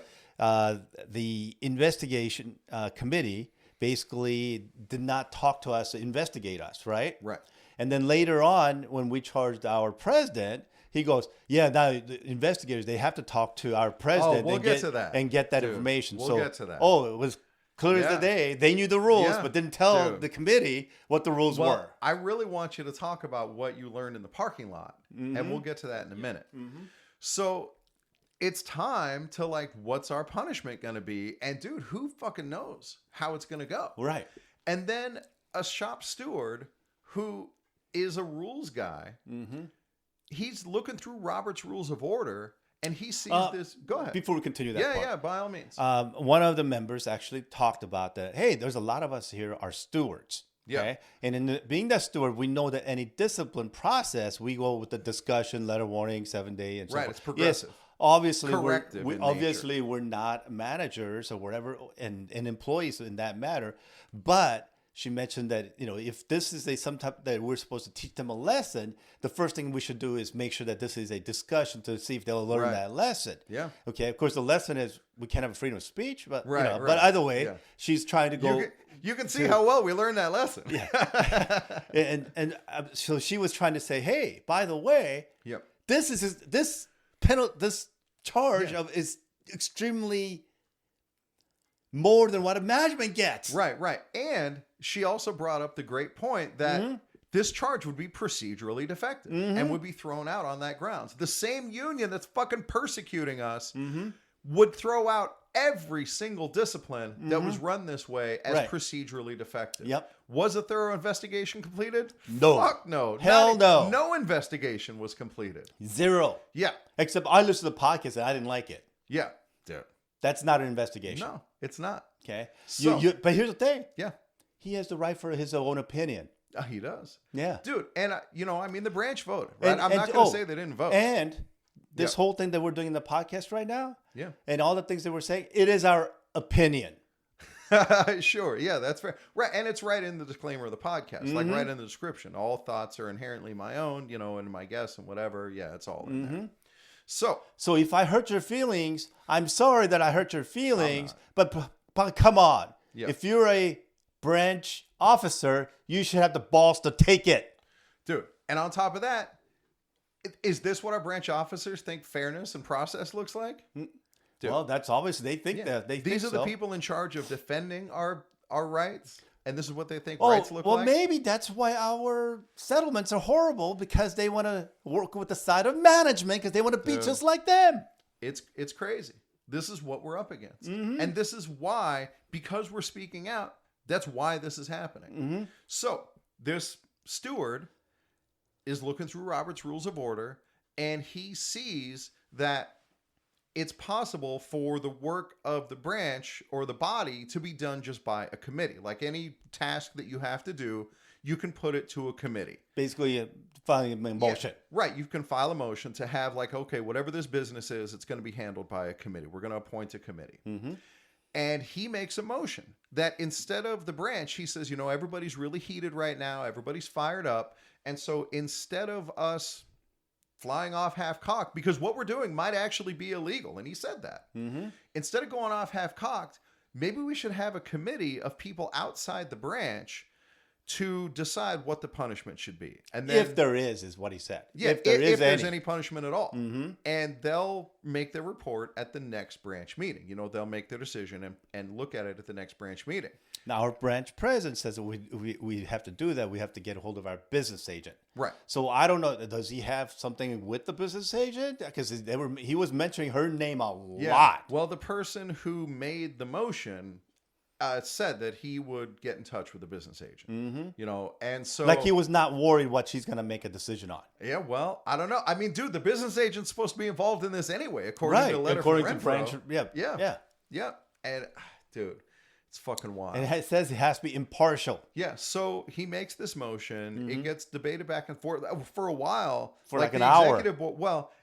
[SPEAKER 2] the investigation committee basically did not talk to us to investigate us, right?
[SPEAKER 1] Right.
[SPEAKER 2] And then later on, when we charged our president, he goes, "Yeah, now the investigators they have to talk to our president
[SPEAKER 1] we'll
[SPEAKER 2] and
[SPEAKER 1] get to that.
[SPEAKER 2] and get that
[SPEAKER 1] Dude,
[SPEAKER 2] information."
[SPEAKER 1] we'll
[SPEAKER 2] so,
[SPEAKER 1] get to that.
[SPEAKER 2] Oh, it was clear as
[SPEAKER 1] Yeah.
[SPEAKER 2] the day. They knew the rules,
[SPEAKER 1] Yeah.
[SPEAKER 2] but didn't tell
[SPEAKER 1] Dude.
[SPEAKER 2] the committee what the rules
[SPEAKER 1] Well,
[SPEAKER 2] were.
[SPEAKER 1] I really want you to talk about what you learned in the parking lot, and we'll get to that in a minute. So it's time to, like, what's our punishment going to be? And dude, who fucking knows how it's going to go?
[SPEAKER 2] Right.
[SPEAKER 1] And then a shop steward who is a rules guy, he's looking through Robert's Rules of Order, and he sees this. Go ahead.
[SPEAKER 2] Before we continue that
[SPEAKER 1] Yeah,
[SPEAKER 2] part.
[SPEAKER 1] yeah, by all means.
[SPEAKER 2] One of the members actually talked about that. Hey, there's a lot of us here are stewards.
[SPEAKER 1] Yeah.
[SPEAKER 2] Okay? And being that steward, we know that any discipline process, we go with the discussion, letter warning, 7-day, and so
[SPEAKER 1] Right,
[SPEAKER 2] forth.
[SPEAKER 1] it's progressive.
[SPEAKER 2] Yes, obviously,
[SPEAKER 1] Corrective in nature.
[SPEAKER 2] we're not managers or whatever, and employees in that matter. But she mentioned that if this is some type that we're supposed to teach them a lesson, the first thing we should do is make sure that this is a discussion to see if they'll learn
[SPEAKER 1] Right.
[SPEAKER 2] that lesson.
[SPEAKER 1] Yeah.
[SPEAKER 2] Okay. Of course, the lesson is we can't have freedom of speech, but
[SPEAKER 1] Right, right.
[SPEAKER 2] But either way,
[SPEAKER 1] Yeah.
[SPEAKER 2] she's trying to go.
[SPEAKER 1] You can see how well we learned that lesson.
[SPEAKER 2] And so she was trying to say, hey, by the way,
[SPEAKER 1] Yep.
[SPEAKER 2] this charge is extremely more than what a management gets.
[SPEAKER 1] Right, right. And she also brought up the great point that this charge would be procedurally defective and would be thrown out on that grounds. The same union that's fucking persecuting us would throw out every single discipline that was run this way as
[SPEAKER 2] Right.
[SPEAKER 1] procedurally defective.
[SPEAKER 2] Yep.
[SPEAKER 1] Was a thorough investigation completed?
[SPEAKER 2] No.
[SPEAKER 1] Fuck no.
[SPEAKER 2] Hell no.
[SPEAKER 1] No investigation was completed.
[SPEAKER 2] Zero.
[SPEAKER 1] Yeah.
[SPEAKER 2] Except I listened to the podcast and I didn't like it.
[SPEAKER 1] Yeah. Dude.
[SPEAKER 2] That's not an investigation.
[SPEAKER 1] No, it's not.
[SPEAKER 2] Okay.
[SPEAKER 1] So-
[SPEAKER 2] But here's the thing.
[SPEAKER 1] Yeah.
[SPEAKER 2] He has the right for his own opinion.
[SPEAKER 1] He does.
[SPEAKER 2] Yeah.
[SPEAKER 1] Dude, and the branch voted, right?
[SPEAKER 2] And-
[SPEAKER 1] I'm
[SPEAKER 2] and-
[SPEAKER 1] not going to
[SPEAKER 2] oh,
[SPEAKER 1] say they didn't vote.
[SPEAKER 2] And this
[SPEAKER 1] Yeah.
[SPEAKER 2] whole thing that we're doing in the podcast right now,
[SPEAKER 1] Yeah.
[SPEAKER 2] and all the things that we're saying, it is our opinion.
[SPEAKER 1] Sure. Yeah, that's fair. Right. And it's right in the disclaimer of the podcast, like right in the description. All thoughts are inherently my own, and my guess and whatever. Yeah, it's all in there. So,
[SPEAKER 2] So if I hurt your feelings, I'm sorry that I hurt your feelings, but come on.
[SPEAKER 1] Yeah.
[SPEAKER 2] If you're a branch officer, you should have the balls to take it.
[SPEAKER 1] dude, and on top of that, is this what our branch officers think fairness and process looks like? Dude.
[SPEAKER 2] Well, that's obvious. They think
[SPEAKER 1] Yeah.
[SPEAKER 2] that.
[SPEAKER 1] These are
[SPEAKER 2] think
[SPEAKER 1] the
[SPEAKER 2] so.
[SPEAKER 1] people in charge of defending our rights, and this is what they think
[SPEAKER 2] Oh,
[SPEAKER 1] rights look
[SPEAKER 2] well,
[SPEAKER 1] like.
[SPEAKER 2] maybe that's why our settlements are horrible, because they want to work with the side of management because they want to be
[SPEAKER 1] Dude.
[SPEAKER 2] just like them.
[SPEAKER 1] It's crazy. This is what we're up against.
[SPEAKER 2] Mm-hmm.
[SPEAKER 1] And this is why, because we're speaking out, that's why this is happening.
[SPEAKER 2] Mm-hmm.
[SPEAKER 1] So this steward is looking through Robert's Rules of Order, and he sees that it's possible for the work of the branch or the body to be done just by a committee. Like any task that you have to do, you can put it to a committee.
[SPEAKER 2] Basically, filing a motion.
[SPEAKER 1] Yeah, right. You can file a motion to have okay, whatever this business is, it's going to be handled by a committee. We're going to appoint a committee.
[SPEAKER 2] Mm-hmm.
[SPEAKER 1] And he makes a motion that instead of the branch, he says, everybody's really heated right now. Everybody's fired up. And so instead of us flying off half-cocked, because what we're doing might actually be illegal, and he said that.
[SPEAKER 2] Mm-hmm.
[SPEAKER 1] Instead of going off half-cocked, maybe we should have a committee of people outside the branch to decide what the punishment should be. And then,
[SPEAKER 2] If there is what he said.
[SPEAKER 1] yeah,
[SPEAKER 2] if there's
[SPEAKER 1] there's any punishment at all.
[SPEAKER 2] Mm-hmm.
[SPEAKER 1] And they'll make their report at the next branch meeting. They'll make their decision and look at it at the next branch meeting.
[SPEAKER 2] Now, our branch president says that we have to do that. We have to get a hold of our business agent.
[SPEAKER 1] Right.
[SPEAKER 2] So I don't know. Does he have something with the business agent? Because he was mentioning her name a lot.
[SPEAKER 1] Well, the person who made the motion said that he would get in touch with the business agent. Mm-hmm. And so
[SPEAKER 2] Like he was not worried what she's going to make a decision on.
[SPEAKER 1] yeah, well, I don't know. I mean, dude, the business agent's supposed to be involved in this anyway, according to a letter
[SPEAKER 2] According
[SPEAKER 1] from
[SPEAKER 2] to
[SPEAKER 1] Renfro.
[SPEAKER 2] branch.
[SPEAKER 1] Yeah. And dude, it's fucking wild.
[SPEAKER 2] And it says it has to be impartial.
[SPEAKER 1] Yeah, so he makes this motion. It gets debated back and forth for a while.
[SPEAKER 2] For like an
[SPEAKER 1] the
[SPEAKER 2] hour.
[SPEAKER 1] Executive board,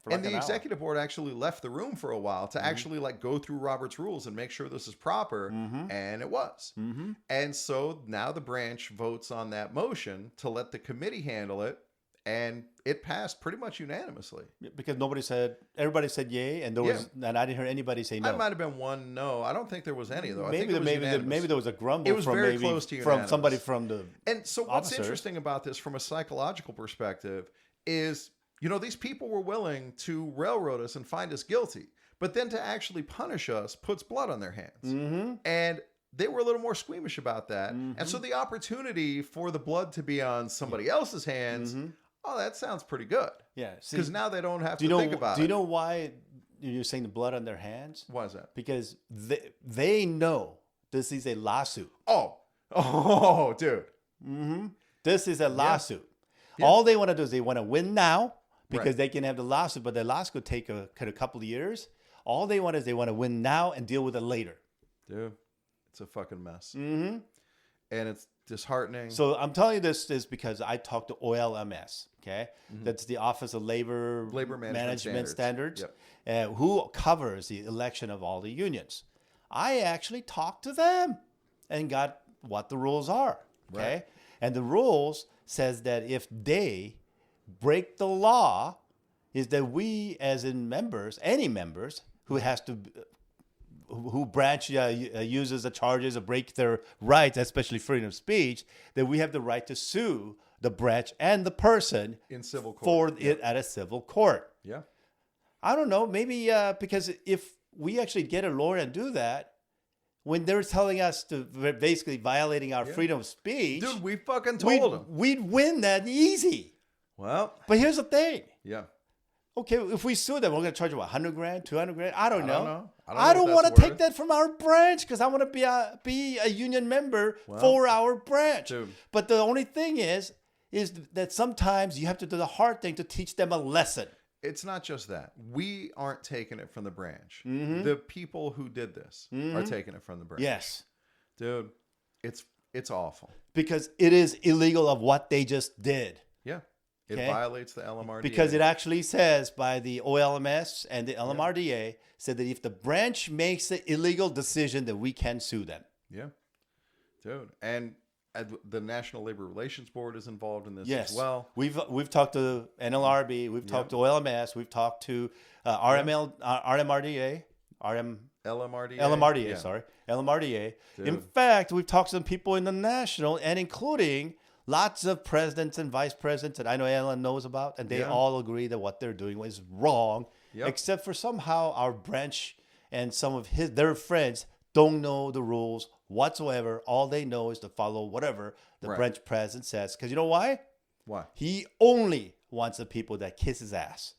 [SPEAKER 2] like
[SPEAKER 1] the
[SPEAKER 2] an hour.
[SPEAKER 1] executive board actually left the room for a while to actually go through Robert's rules and make sure this is proper, and it was. And so now the branch votes on that motion to let the committee handle it, and it passed pretty much unanimously.
[SPEAKER 2] Because everybody said yay, and and I didn't hear anybody say no.
[SPEAKER 1] I might have been one no. I don't think there was any though. I think
[SPEAKER 2] Maybe
[SPEAKER 1] it was unanimous.
[SPEAKER 2] maybe there was a grumble.
[SPEAKER 1] It was
[SPEAKER 2] from
[SPEAKER 1] very
[SPEAKER 2] maybe
[SPEAKER 1] close to
[SPEAKER 2] from
[SPEAKER 1] unanimous.
[SPEAKER 2] somebody from the.
[SPEAKER 1] And so what's
[SPEAKER 2] officers.
[SPEAKER 1] interesting about this from a psychological perspective is, these people were willing to railroad us and find us guilty, but then to actually punish us puts blood on their hands.
[SPEAKER 2] Mm-hmm.
[SPEAKER 1] And they were a little more squeamish about that. And so the opportunity for the blood to be on somebody else's hands, oh, that sounds pretty good.
[SPEAKER 2] Yeah,
[SPEAKER 1] Because now they don't have to
[SPEAKER 2] do
[SPEAKER 1] think about it.
[SPEAKER 2] Do you know why you're saying the blood on their hands?
[SPEAKER 1] Why is that?
[SPEAKER 2] Because they know this is a lawsuit.
[SPEAKER 1] Oh, dude.
[SPEAKER 2] This is a lawsuit.
[SPEAKER 1] Yeah.
[SPEAKER 2] All they want to do is they want to win now because
[SPEAKER 1] Right.
[SPEAKER 2] they can have the lawsuit, but the lawsuit could take a couple of years. All they want is they want to win now and deal with it later.
[SPEAKER 1] Dude, it's a fucking mess. And it's disheartening.
[SPEAKER 2] So I'm telling you this is because I talked to OLMS, okay? That's the Office of Labor
[SPEAKER 1] Management
[SPEAKER 2] Standards,
[SPEAKER 1] Yep.
[SPEAKER 2] who covers the election of all the unions. I actually talked to them and got what the rules are, okay?
[SPEAKER 1] Right.
[SPEAKER 2] And the rules says that if they break the law, is that we as in members, any members who branch uses the charges or break their rights, especially freedom of speech, that we have the right to sue the branch and the person
[SPEAKER 1] in civil court.
[SPEAKER 2] for it at a civil court.
[SPEAKER 1] Yeah.
[SPEAKER 2] I don't know, maybe because if we actually get a lawyer and do that, when they're telling us to basically violating our freedom of speech,
[SPEAKER 1] Dude, we fucking told him.
[SPEAKER 2] we'd win that easy.
[SPEAKER 1] Well,
[SPEAKER 2] But here's the thing.
[SPEAKER 1] yeah.
[SPEAKER 2] Okay, if we sue them, we're going to charge them, what, 100 grand, 200 grand? I don't know. I don't want to
[SPEAKER 1] what that's
[SPEAKER 2] take that from our branch because I want to be a union member for our branch.
[SPEAKER 1] Dude.
[SPEAKER 2] But the only thing is that sometimes you have to do the hard thing to teach them a lesson.
[SPEAKER 1] It's not just that. We aren't taking it from the branch. The people who did this are taking it from the branch.
[SPEAKER 2] Yes.
[SPEAKER 1] Dude, it's awful.
[SPEAKER 2] Because it is illegal of what they just did.
[SPEAKER 1] Yeah. It
[SPEAKER 2] Okay.
[SPEAKER 1] violates the LMRDA.
[SPEAKER 2] Because it actually says by the OLMS and the LMRDA said that if the branch makes an illegal decision, that we can sue them.
[SPEAKER 1] Yeah. Dude. And the National Labor Relations Board is involved in this
[SPEAKER 2] Yes.
[SPEAKER 1] as well.
[SPEAKER 2] We've talked to NLRB, we've talked to OLMS, we've talked to RMRDA,
[SPEAKER 1] LMRDA. Yeah.
[SPEAKER 2] sorry, LMRDA.
[SPEAKER 1] Dude.
[SPEAKER 2] In fact, we've talked to some people in the national, and including lots of presidents and vice presidents that I know Alan knows about, and they all agree that what they're doing is wrong, except for somehow our branch and some of their friends don't know the rules whatsoever. All they know is to follow whatever the branch president says. Because you know why?
[SPEAKER 1] Why?
[SPEAKER 2] He only wants the people that kiss his ass.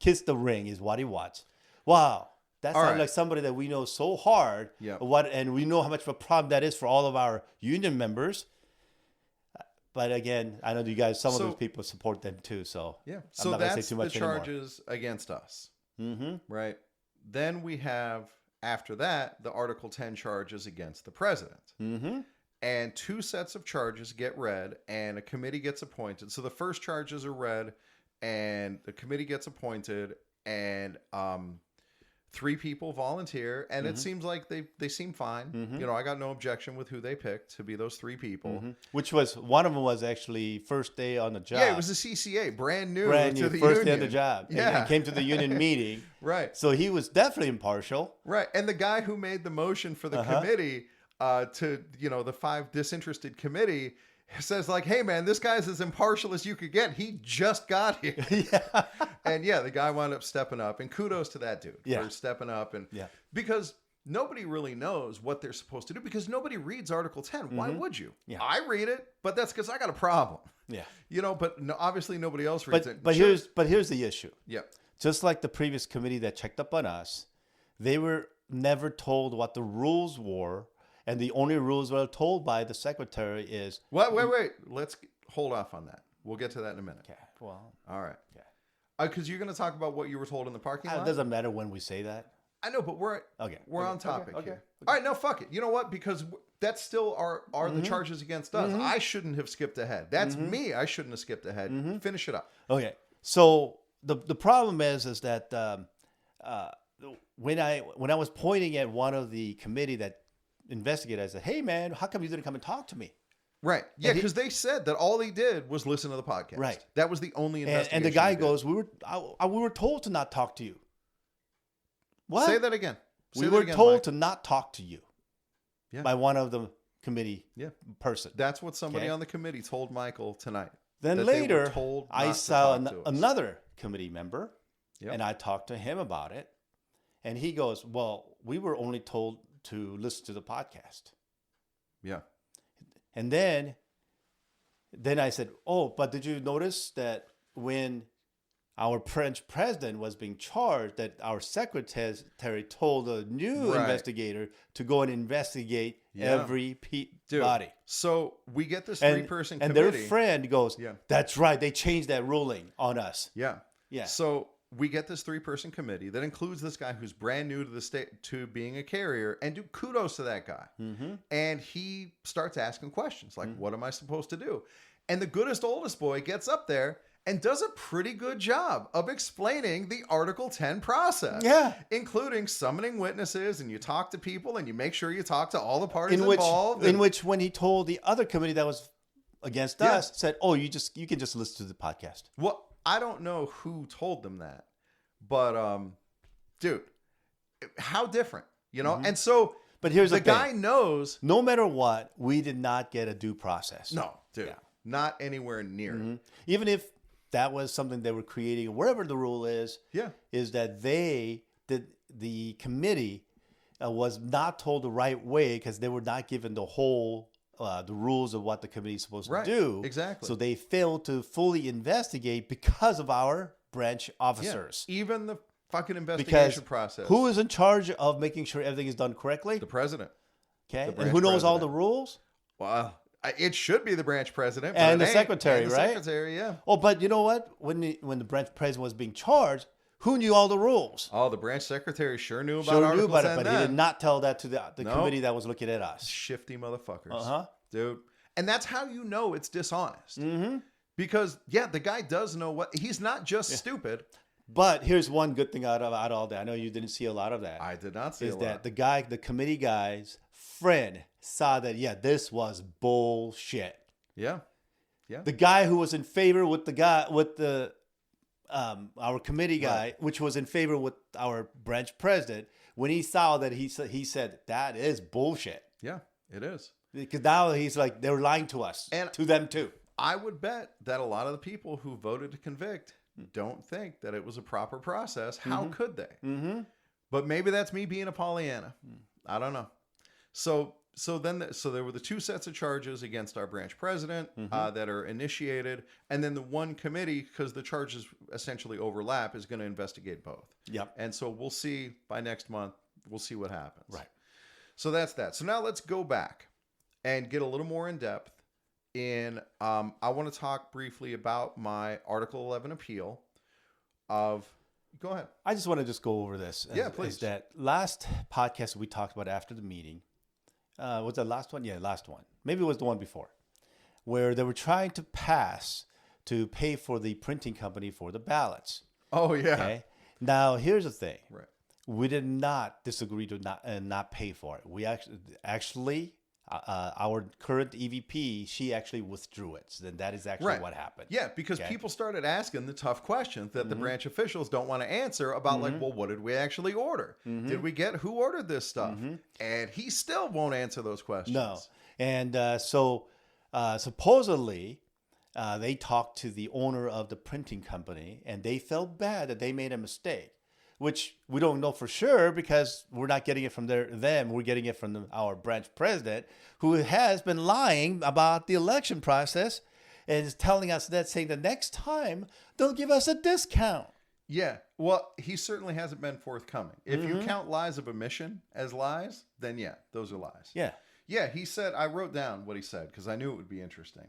[SPEAKER 2] Kiss the ring is what he wants. Wow. That sounds like somebody that we know so hard.
[SPEAKER 1] Yeah.
[SPEAKER 2] And we know how much of a problem that is for all of our union members. But again, I know you guys, some of those people support them too. So
[SPEAKER 1] yeah.
[SPEAKER 2] I'm
[SPEAKER 1] So
[SPEAKER 2] not going to
[SPEAKER 1] that's
[SPEAKER 2] say too much
[SPEAKER 1] the
[SPEAKER 2] anymore.
[SPEAKER 1] charges against us.
[SPEAKER 2] Mm-hmm.
[SPEAKER 1] Right. Then we have, after that, the Article 10 charges against the president.
[SPEAKER 2] Mm-hmm.
[SPEAKER 1] And 2 sets of charges get read and a committee gets appointed. So the first charges are read and the committee gets appointed and 3 people volunteer. And it seems like they seem fine. You know, I got no objection with who they picked to be those 3 people.
[SPEAKER 2] Which was, one of them was actually first day on the job.
[SPEAKER 1] Yeah, it was a CCA, brand new to the
[SPEAKER 2] first
[SPEAKER 1] union.
[SPEAKER 2] day on the job.
[SPEAKER 1] Yeah.
[SPEAKER 2] And came to the union meeting.
[SPEAKER 1] Right.
[SPEAKER 2] So he was definitely impartial.
[SPEAKER 1] Right. And the guy who made the motion for the committee to, you know, the 5 disinterested committee says like, hey man, this guy's as impartial as you could get. He just got here.
[SPEAKER 2] Yeah.
[SPEAKER 1] And yeah, the guy wound up stepping up, and kudos to that dude for stepping up. And because nobody really knows what they're supposed to do because nobody reads Article 10. Why would you?
[SPEAKER 2] Yeah.
[SPEAKER 1] I read it, but that's because I got a problem.
[SPEAKER 2] Yeah.
[SPEAKER 1] You know, but no, obviously nobody else reads it.
[SPEAKER 2] But here's the issue.
[SPEAKER 1] Yeah.
[SPEAKER 2] Just like the previous committee that checked up on us, they were never told what the rules were, and the only rules were told by the secretary is
[SPEAKER 1] Wait. Let's hold off on that. We'll get to that in a minute.
[SPEAKER 2] okay. Well,
[SPEAKER 1] All right.
[SPEAKER 2] okay.
[SPEAKER 1] Because you're going to talk about what you were told in the parking lot.
[SPEAKER 2] It doesn't matter when we say that.
[SPEAKER 1] I know, but we're on topic
[SPEAKER 2] okay,
[SPEAKER 1] here. All right, no, fuck it. You know what? Because that's still are the charges against us. I shouldn't have skipped ahead. That's me. I shouldn't have skipped ahead. Finish it up.
[SPEAKER 2] Okay. So the problem is that when I was pointing at one of the committee that investigated, I said, "Hey man, how come you didn't come and talk to me?"
[SPEAKER 1] Right. Yeah, because they said that all he did was listen to the podcast.
[SPEAKER 2] Right.
[SPEAKER 1] That was the only investigation.
[SPEAKER 2] And the guy
[SPEAKER 1] he did.
[SPEAKER 2] goes, "We were told to not talk to you." What?
[SPEAKER 1] Say that again.
[SPEAKER 2] We were told to not talk to you by one of the committee person.
[SPEAKER 1] That's what somebody on the committee told Michael tonight.
[SPEAKER 2] Then
[SPEAKER 1] that they were
[SPEAKER 2] later,
[SPEAKER 1] told
[SPEAKER 2] I
[SPEAKER 1] not to
[SPEAKER 2] saw
[SPEAKER 1] talk to us.
[SPEAKER 2] another committee member, and I talked to him about it. And he goes, "Well, we were only told to listen to the podcast."
[SPEAKER 1] Yeah.
[SPEAKER 2] And then I said, "Oh, but did you notice that when our French president was being charged, that our secretary told a new investigator to go and investigate every body?"
[SPEAKER 1] So we get this
[SPEAKER 2] And
[SPEAKER 1] 3-person
[SPEAKER 2] and
[SPEAKER 1] committee.
[SPEAKER 2] their friend goes, "That's right. They changed that ruling on us."
[SPEAKER 1] Yeah.
[SPEAKER 2] Yeah.
[SPEAKER 1] So we get this 3-person committee that includes this guy who's brand new to the state, to being a carrier, and do kudos to that guy. And he starts asking questions like, what am I supposed to do? And the goodest, oldest boy gets up there and does a pretty good job of explaining the Article 10 process.
[SPEAKER 2] Yeah.
[SPEAKER 1] Including summoning witnesses, and you talk to people, and you make sure you talk to all the parties involved.
[SPEAKER 2] In which, when he told the other committee that was against us, said, "Oh, you can just listen to the podcast."
[SPEAKER 1] Well, I don't know who told them that, but dude, how different, you know? And so,
[SPEAKER 2] but here's
[SPEAKER 1] the
[SPEAKER 2] the thing.
[SPEAKER 1] guy knows.
[SPEAKER 2] No matter what, we did not get a due process.
[SPEAKER 1] No, dude, not anywhere near. it.
[SPEAKER 2] Even if that was something they were creating, wherever the rule is, is that the committee was not told the right way because they were not given the whole the rules of what the committee is supposed to do.
[SPEAKER 1] Exactly.
[SPEAKER 2] So they failed to fully investigate because of our branch officers.
[SPEAKER 1] Even fucking
[SPEAKER 2] Because
[SPEAKER 1] investigation process.
[SPEAKER 2] who is in charge of making sure everything is done correctly?
[SPEAKER 1] The president.
[SPEAKER 2] Okay,
[SPEAKER 1] branch
[SPEAKER 2] and who knows all
[SPEAKER 1] president.
[SPEAKER 2] the rules?
[SPEAKER 1] Well, it should be the branch president. But
[SPEAKER 2] And
[SPEAKER 1] it
[SPEAKER 2] the
[SPEAKER 1] ain't.
[SPEAKER 2] secretary,
[SPEAKER 1] And the
[SPEAKER 2] right?
[SPEAKER 1] Secretary, yeah.
[SPEAKER 2] Oh, but you know what? When the branch president was being charged, who knew all the rules?
[SPEAKER 1] Oh, the branch secretary sure knew about
[SPEAKER 2] Sure knew
[SPEAKER 1] Article
[SPEAKER 2] about
[SPEAKER 1] 10
[SPEAKER 2] it, but
[SPEAKER 1] then.
[SPEAKER 2] he did not tell that to the
[SPEAKER 1] No.
[SPEAKER 2] committee that was looking at us.
[SPEAKER 1] Shifty motherfuckers.
[SPEAKER 2] Uh-huh.
[SPEAKER 1] Dude. And that's how you know it's dishonest.
[SPEAKER 2] Mm-hmm.
[SPEAKER 1] Because, yeah, the guy does know what... He's not just stupid.
[SPEAKER 2] But here's one good thing out of all that. I know you didn't see a lot of that.
[SPEAKER 1] I did not see
[SPEAKER 2] is
[SPEAKER 1] a
[SPEAKER 2] that
[SPEAKER 1] lot.
[SPEAKER 2] the committee guy's friend saw that, yeah, this was bullshit.
[SPEAKER 1] Yeah.
[SPEAKER 2] The guy who was in favor with our committee guy, which was in favor with our branch president, when he saw that, he said that is bullshit.
[SPEAKER 1] Yeah, it is.
[SPEAKER 2] Because now he's like, they're lying to us,
[SPEAKER 1] And-
[SPEAKER 2] to them too.
[SPEAKER 1] I would bet that a lot of the people who voted to convict don't think that it was a proper process. How could they?
[SPEAKER 2] Mm-hmm.
[SPEAKER 1] But maybe that's me being a Pollyanna. I don't know. So there were the two sets of charges against our branch president that are initiated, and then the one committee, because the charges essentially overlap, is going to investigate both.
[SPEAKER 2] Yep.
[SPEAKER 1] And so we'll see by next month. We'll see what happens.
[SPEAKER 2] Right.
[SPEAKER 1] So that's that. So now let's go back and get a little more in depth. I want to talk briefly about my Article 11 appeal. Go ahead.
[SPEAKER 2] I just want to just go over this.
[SPEAKER 1] Yeah, please.
[SPEAKER 2] Is that last podcast we talked about after the meeting? Was that last one? Yeah, last one. Maybe it was the one before, where they were trying to pass to pay for the printing company for the ballots.
[SPEAKER 1] Oh yeah.
[SPEAKER 2] Okay. Now here's the thing.
[SPEAKER 1] Right.
[SPEAKER 2] We did not disagree to not pay for it. We actually our current EVP, she actually withdrew it. So then that is actually
[SPEAKER 1] Right.
[SPEAKER 2] what happened.
[SPEAKER 1] Yeah, because
[SPEAKER 2] Okay.
[SPEAKER 1] people started asking the tough questions that the branch officials don't want to answer about, like, well, what did we actually order? Did we get who ordered this stuff? And he still won't answer those questions.
[SPEAKER 2] No. And so supposedly they talked to the owner of the printing company, and they felt bad that they made a mistake, which we don't know for sure because we're not getting it from them. We're getting it from our branch president, who has been lying about the election process and is telling us that, saying the next time they'll give us a discount.
[SPEAKER 1] Yeah. Well, he certainly hasn't been forthcoming. If you count lies of omission as lies, then yeah, those are lies.
[SPEAKER 2] Yeah.
[SPEAKER 1] Yeah, he said, I wrote down what he said because I knew it would be interesting.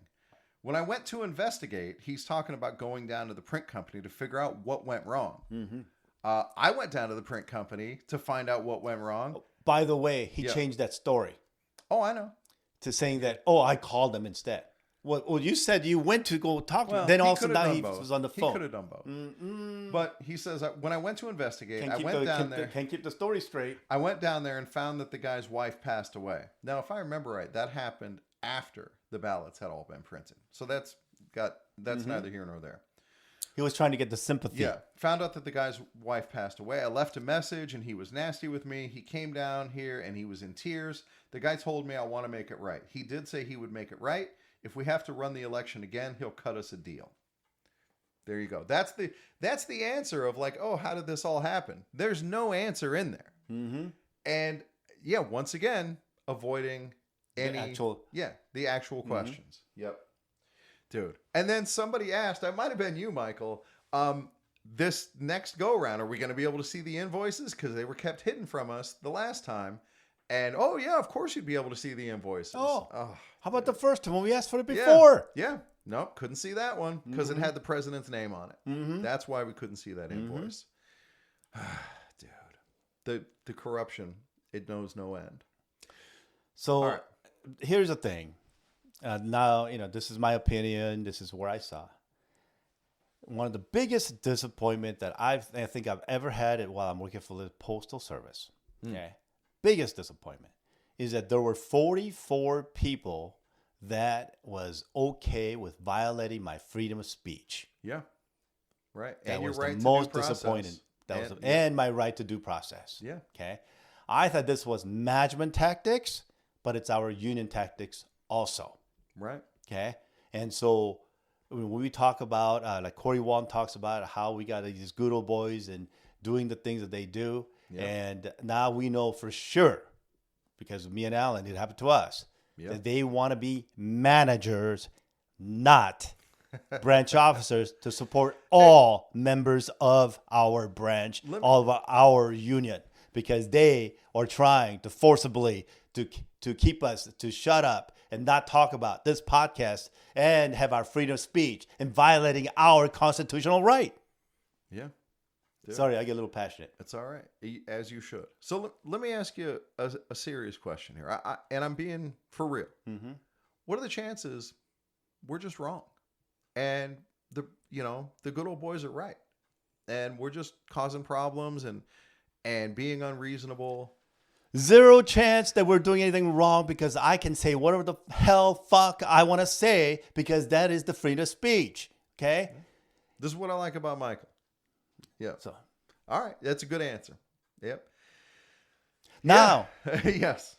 [SPEAKER 1] When I went to investigate, he's talking about going down to the print company to figure out what went wrong. I went down to the print company to find out what went wrong.
[SPEAKER 2] By the way, he
[SPEAKER 1] Yeah.
[SPEAKER 2] changed that story
[SPEAKER 1] Oh, I know.
[SPEAKER 2] to saying that, oh, I called them instead. Well, you said you went to go talk to
[SPEAKER 1] Well,
[SPEAKER 2] them. Then
[SPEAKER 1] he
[SPEAKER 2] also
[SPEAKER 1] could have
[SPEAKER 2] now
[SPEAKER 1] done
[SPEAKER 2] he
[SPEAKER 1] both.
[SPEAKER 2] was on the
[SPEAKER 1] He
[SPEAKER 2] phone.
[SPEAKER 1] could have done both. But he says, when I went to investigate,
[SPEAKER 2] Can't
[SPEAKER 1] I
[SPEAKER 2] keep
[SPEAKER 1] went down there.
[SPEAKER 2] Can't keep the story straight.
[SPEAKER 1] I went down there and found that the guy's wife passed away. Now, if I remember right, that happened after the ballots had all been printed. So that's neither here nor there.
[SPEAKER 2] He was trying to get the sympathy.
[SPEAKER 1] Yeah. Found out that the guy's wife passed away. I left a message and he was nasty with me. He came down here and he was in tears. The guy told me, I want to make it right. He did say he would make it right. If we have to run the election again, he'll cut us a deal. There you go. That's the answer of, like, oh, how did this all happen? There's no answer in there. And yeah, once again, avoiding any the actual questions. Yep. Dude. And then somebody asked, I might have been you, Michael, this next go around, are we going to be able to see the invoices? Because they were kept hidden from us the last time. And oh yeah, of course you'd be able to see the invoices.
[SPEAKER 2] Oh,
[SPEAKER 1] Oh,
[SPEAKER 2] how about the first one when we asked for it
[SPEAKER 1] yeah.
[SPEAKER 2] before?
[SPEAKER 1] Yeah. Nope, couldn't see that one because it had the president's name on it. That's why we couldn't see that invoice. Dude. The corruption, it knows no end.
[SPEAKER 2] So
[SPEAKER 1] All right.
[SPEAKER 2] here's the thing. Now, this is my opinion. This is where I saw. One of the biggest disappointment that I think I've ever had while I'm working for the Postal Service, okay, biggest disappointment, is that there were 44 people that was okay with violating my freedom of speech.
[SPEAKER 1] Yeah. Right.
[SPEAKER 2] That
[SPEAKER 1] And your
[SPEAKER 2] was
[SPEAKER 1] right
[SPEAKER 2] the
[SPEAKER 1] to
[SPEAKER 2] most
[SPEAKER 1] due process.
[SPEAKER 2] disappointing. That was
[SPEAKER 1] And-
[SPEAKER 2] and my right to due process.
[SPEAKER 1] Yeah.
[SPEAKER 2] Okay. I thought this was management tactics, but it's our union tactics also.
[SPEAKER 1] Right.
[SPEAKER 2] Okay. And so when we talk about, like Corey Walton talks about how we got these good old boys and doing the things that they do.
[SPEAKER 1] Yeah.
[SPEAKER 2] And now we know for sure, because me and Alan, it happened to us,
[SPEAKER 1] Yeah.
[SPEAKER 2] that they want to be managers, not branch officers to support all members of our branch, all of our union, because they are trying to forcibly to keep us to shut up and not talk about this podcast and have our freedom of speech and violating our constitutional right.
[SPEAKER 1] Yeah.
[SPEAKER 2] Sorry, I get a little passionate.
[SPEAKER 1] It's all right, as you should. So let me ask you a serious question here, and I'm being for real.
[SPEAKER 2] Mm-hmm.
[SPEAKER 1] What are the chances we're just wrong, and the good old boys are right, and we're just causing problems and being unreasonable?
[SPEAKER 2] Zero chance that we're doing anything wrong, because I can say whatever the hell fuck I want to say, because that is the freedom of speech. Okay?
[SPEAKER 1] This is what I like about Michael. Yeah.
[SPEAKER 2] So,
[SPEAKER 1] all right. That's a good answer. Yep.
[SPEAKER 2] now,
[SPEAKER 1] Yeah. Yes.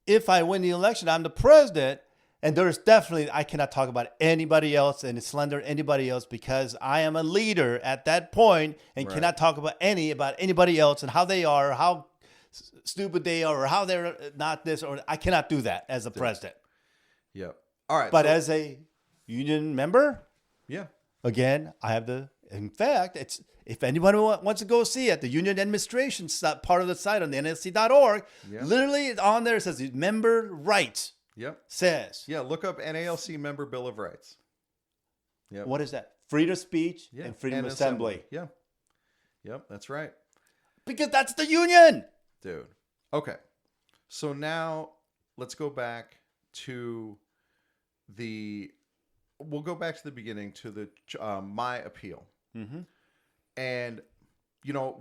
[SPEAKER 2] if I win the election, I'm the president, and there's definitely, I cannot talk about anybody else and slander anybody else, because I am a leader at that point and
[SPEAKER 1] Right.
[SPEAKER 2] cannot talk about anybody else and how they are, or how stupid they are, or how they're not this, or I cannot do that as a president.
[SPEAKER 1] Yep. All right.
[SPEAKER 2] But
[SPEAKER 1] so-
[SPEAKER 2] as a union member,
[SPEAKER 1] yeah.
[SPEAKER 2] again, I have in fact, it's, if anybody wants to go see it, the union administration part of the site on the NLC.org,
[SPEAKER 1] Yeah.
[SPEAKER 2] literally on there it says member rights
[SPEAKER 1] Yep.
[SPEAKER 2] says,
[SPEAKER 1] Yeah. Look up NALC Member Bill of Rights. Yep.
[SPEAKER 2] what is that? Freedom of speech
[SPEAKER 1] Yeah.
[SPEAKER 2] and freedom
[SPEAKER 1] and
[SPEAKER 2] of assembly.
[SPEAKER 1] Yeah. Yep. That's right.
[SPEAKER 2] Because that's the union.
[SPEAKER 1] Dude. Okay. So now let's go back to we'll go back to the beginning to my appeal.
[SPEAKER 2] Mm-hmm.
[SPEAKER 1] And,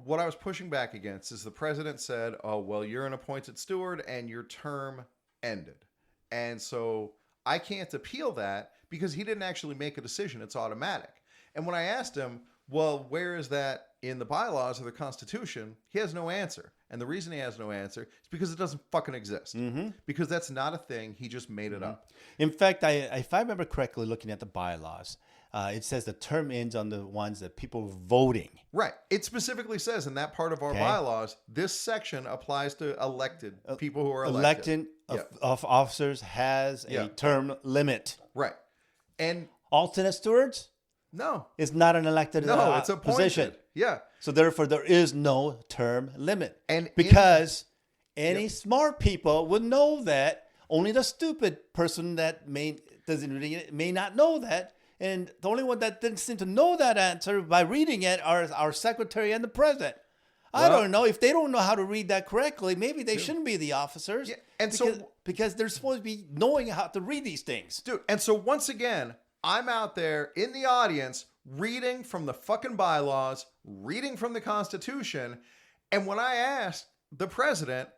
[SPEAKER 1] what I was pushing back against is the president said, oh, well, you're an appointed steward and your term ended. And so I can't appeal that because he didn't actually make a decision. It's automatic. And when I asked him, well, where is that in the bylaws or the Constitution? He has no answer. And the reason he has no answer is because it doesn't fucking exist.
[SPEAKER 2] Mm-hmm.
[SPEAKER 1] Because that's not a thing. He just made it up.
[SPEAKER 2] In fact, if I remember correctly, looking at the bylaws, it says the term ends on the ones that people are voting.
[SPEAKER 1] Right. It specifically says in that part of our bylaws, this section applies to elected people who are elected.
[SPEAKER 2] Of officers has a term limit.
[SPEAKER 1] Right. And
[SPEAKER 2] Alternate stewards
[SPEAKER 1] no,
[SPEAKER 2] is not an elected
[SPEAKER 1] it's appointed.
[SPEAKER 2] position.
[SPEAKER 1] Yeah.
[SPEAKER 2] So therefore, there is no term limit.
[SPEAKER 1] And
[SPEAKER 2] because any smart people would know that, only the stupid person that may not know that. And the only one that didn't seem to know that answer by reading it are our secretary and the president. I don't know. If they don't know how to read that correctly, maybe they shouldn't be the officers.
[SPEAKER 1] Yeah, and
[SPEAKER 2] because they're supposed to be knowing how to read these things.
[SPEAKER 1] Dude, and so once again, I'm out there in the audience reading from the fucking bylaws, reading from the Constitution. And when I asked the president,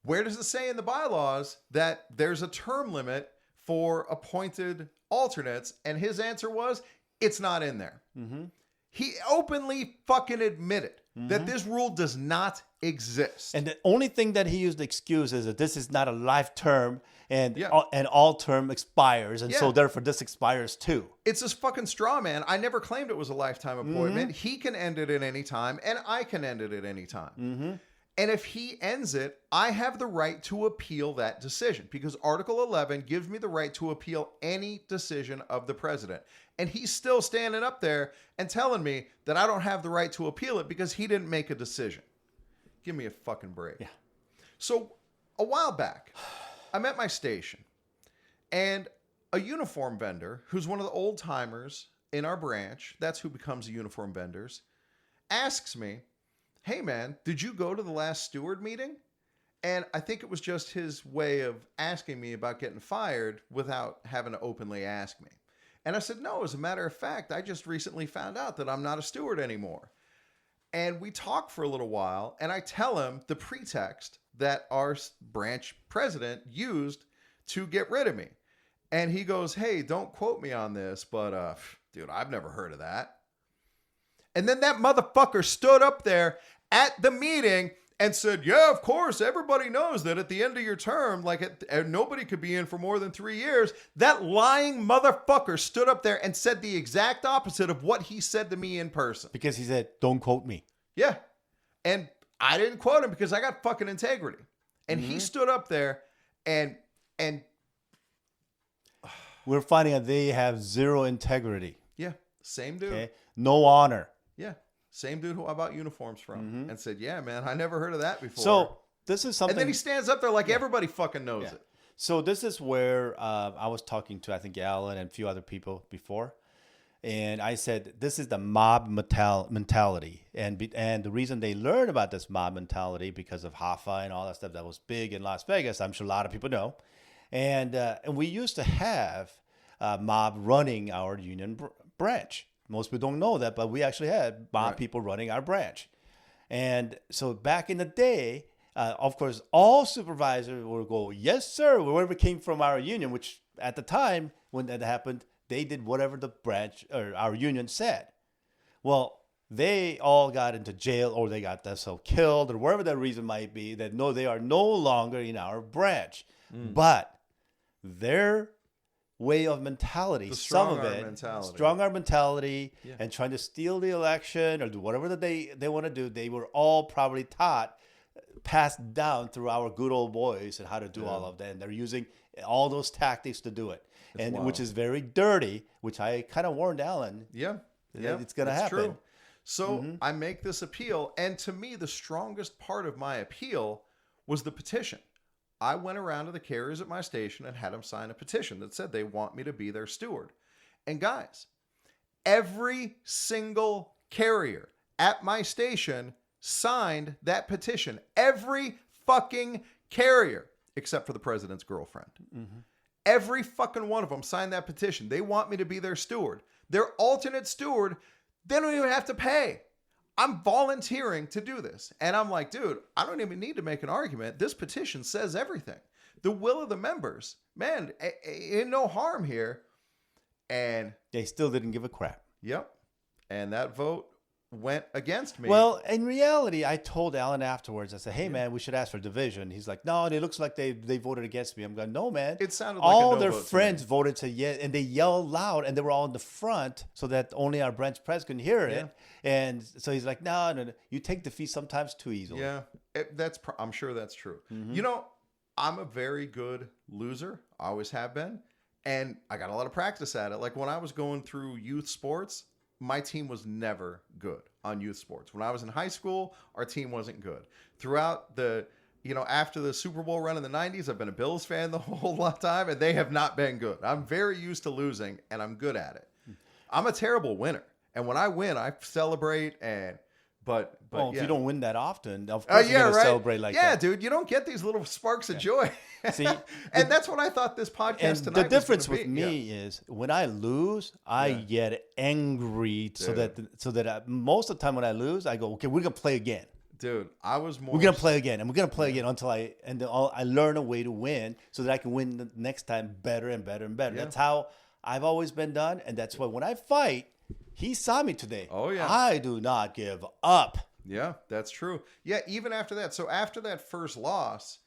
[SPEAKER 1] where does it say in the bylaws that there's a term limit for appointed alternates? And his answer was, it's not in there.
[SPEAKER 2] Mm-hmm.
[SPEAKER 1] He openly fucking admitted that this rule does not exist.
[SPEAKER 2] And the only thing that he used the excuse is that this is not a life term, and
[SPEAKER 1] Yeah.
[SPEAKER 2] all term expires, and so
[SPEAKER 1] Yeah.
[SPEAKER 2] therefore this expires too.
[SPEAKER 1] It's this fucking straw man. I never claimed it was a lifetime appointment. He can end it at any time, and I can end it at any time. And if he ends it, I have the right to appeal that decision, because Article 11 gives me the right to appeal any decision of the president. And he's still standing up there and telling me that I don't have the right to appeal it because he didn't make a decision. Give me a fucking break.
[SPEAKER 2] Yeah.
[SPEAKER 1] So a while back, I'm at my station, and a uniform vendor, who's one of the old timers in our branch, that's who becomes the uniform vendors, asks me, hey man, did you go to the last steward meeting? And I think it was just his way of asking me about getting fired without having to openly ask me. And I said, no, as a matter of fact, I just recently found out that I'm not a steward anymore. And we talk for a little while, and I tell him the pretext that our branch president used to get rid of me. And he goes, hey, don't quote me on this, but dude, I've never heard of that. And then that motherfucker stood up there at the meeting and said, yeah, of course, everybody knows that at the end of your term, nobody could be in for more than 3 years. That lying motherfucker stood up there and said the exact opposite of what he said to me in person.
[SPEAKER 2] Because he said, don't quote me.
[SPEAKER 1] Yeah. And I didn't quote him because I got fucking integrity. And he stood up there and
[SPEAKER 2] we're finding that they have zero integrity.
[SPEAKER 1] Yeah, same dude.
[SPEAKER 2] Okay, no honor.
[SPEAKER 1] Yeah, same dude who I bought uniforms from, and said, "Yeah, man, I never heard of that before."
[SPEAKER 2] So this is something.
[SPEAKER 1] and then he stands up there like everybody fucking knows it.
[SPEAKER 2] So this is where I was talking to, I think, Alan and a few other people before. And I said, this is the mob mentality. And the reason they learn about this mob mentality because of Hoffa and all that stuff that was big in Las Vegas, I'm sure a lot of people know. And we used to have mob running our union branch. Most people don't know that, but we actually had mob people running our branch. And so back in the day, of course, all supervisors will go, yes, sir, whoever came from our union, which at the time when that happened, they did whatever the branch or our union said. Well, they all got into jail or they got themselves killed or whatever the reason might be, that no, they are no longer in our branch. But their way of mentality,
[SPEAKER 1] The
[SPEAKER 2] some of
[SPEAKER 1] strong arm
[SPEAKER 2] it,
[SPEAKER 1] mentality.
[SPEAKER 2] strong arm mentality, and trying to steal the election or do whatever that they want to do, they were all probably taught, passed down through our good old boys and how to do all of that. And they're using all those tactics to do it. And
[SPEAKER 1] wild.
[SPEAKER 2] which is very dirty, which I kind of warned Alan.
[SPEAKER 1] Yeah,
[SPEAKER 2] It's going to happen.
[SPEAKER 1] True. So I make this appeal, and to me, the strongest part of my appeal was the petition. I went around to the carriers at my station and had them sign a petition that said they want me to be their steward. And guys, every single carrier at my station signed that petition. Every fucking carrier, except for the president's girlfriend. Every fucking one of them signed that petition. They want me to be their steward. Their alternate steward, they don't even have to pay. I'm volunteering to do this. And I'm like, dude, I don't even need to make an argument. This petition says everything. The will of the members. Man, ain't no harm here. And
[SPEAKER 2] They still didn't give a crap.
[SPEAKER 1] yep. And that vote went against me.
[SPEAKER 2] Well, in reality, I told Alan afterwards, I said, hey, man, we should ask for division. He's like, no, it looks like they voted against me. I'm going, no, man.
[SPEAKER 1] It sounded like a
[SPEAKER 2] all
[SPEAKER 1] no
[SPEAKER 2] their
[SPEAKER 1] vote to
[SPEAKER 2] friends
[SPEAKER 1] me.
[SPEAKER 2] voted to yes, and they yelled loud, and they were all in the front so that only our branch president could hear it. And so he's like, no, you take defeat sometimes too easily.
[SPEAKER 1] Yeah, I'm sure that's true. You know, I'm a very good loser. I always have been. And I got a lot of practice at it. Like when I was going through youth sports, my team was never good on youth sports. When I was in high school, our team wasn't good. Throughout after the Super Bowl run in the 90s, I've been a Bills fan the whole lot of time, and they have not been good. I'm very used to losing, and I'm good at it. I'm a terrible winner. And when I win, I celebrate But
[SPEAKER 2] well, if
[SPEAKER 1] yeah.
[SPEAKER 2] you don't win that often, of course you're
[SPEAKER 1] yeah,
[SPEAKER 2] going to
[SPEAKER 1] right.
[SPEAKER 2] celebrate like
[SPEAKER 1] Yeah,
[SPEAKER 2] that.
[SPEAKER 1] dude, you don't get these little sparks of joy.
[SPEAKER 2] See,
[SPEAKER 1] and that's what I thought this podcast
[SPEAKER 2] And
[SPEAKER 1] tonight
[SPEAKER 2] the
[SPEAKER 1] was
[SPEAKER 2] difference
[SPEAKER 1] gonna
[SPEAKER 2] with
[SPEAKER 1] be.
[SPEAKER 2] me is when I lose, I get angry. So that most of the time when I lose, I go, okay, we're gonna play again.
[SPEAKER 1] Dude, I was more.
[SPEAKER 2] We're gonna play again, and we're gonna play again until I learn a way to win, so that I can win the next time better and better and better.
[SPEAKER 1] Yeah.
[SPEAKER 2] That's how I've always been done, and that's why when I fight, he saw me today.
[SPEAKER 1] Oh, yeah.
[SPEAKER 2] I do not give up.
[SPEAKER 1] Yeah, that's true. Yeah, even after that. So after that first loss,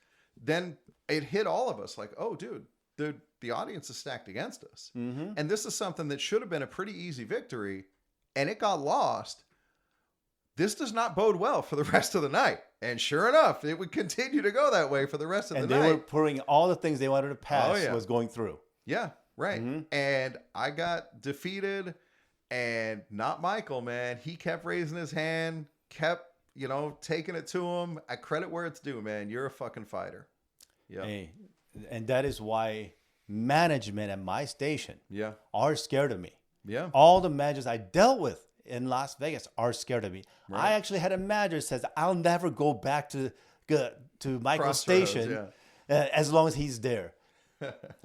[SPEAKER 1] then it hit all of us like, oh, dude, the audience is stacked against us.
[SPEAKER 2] Mm-hmm.
[SPEAKER 1] And this is something that should have been a pretty easy victory, and it got lost. This does not bode well for the rest of the night. And sure enough, it would continue to go that way for the rest of
[SPEAKER 2] And
[SPEAKER 1] the
[SPEAKER 2] they
[SPEAKER 1] night.
[SPEAKER 2] were pouring all the things they wanted to pass
[SPEAKER 1] Oh, yeah.
[SPEAKER 2] was going through.
[SPEAKER 1] Yeah, right.
[SPEAKER 2] Mm-hmm.
[SPEAKER 1] And I got defeated, and not Michael, man. He kept raising his hand, kept, taking it to him. I credit where it's due, man. You're a fucking fighter. Yeah.
[SPEAKER 2] Hey, and that is why management at my station
[SPEAKER 1] Yeah.
[SPEAKER 2] are scared of me.
[SPEAKER 1] Yeah.
[SPEAKER 2] All the managers I dealt with in Las Vegas are scared of me.
[SPEAKER 1] Right.
[SPEAKER 2] I actually had a manager that says, I'll never go back to Michael's
[SPEAKER 1] Crossroads,
[SPEAKER 2] station as long as he's there.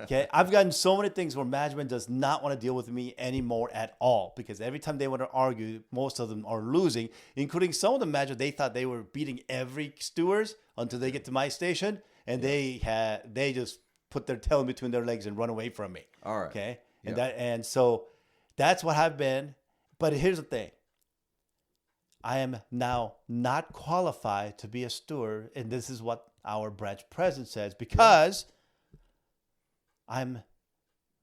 [SPEAKER 2] Okay, I've gotten so many things where management does not want to deal with me anymore at all, because every time they want to argue, most of them are losing, including some of the managers. They thought they were beating every stewards until they get to my station, and they just put their tail in between their legs and run away from me.
[SPEAKER 1] All right.
[SPEAKER 2] Okay,
[SPEAKER 1] Yeah.
[SPEAKER 2] and so that's what I've been. But here's the thing. I am now not qualified to be a steward, and this is what our branch president says, because I'm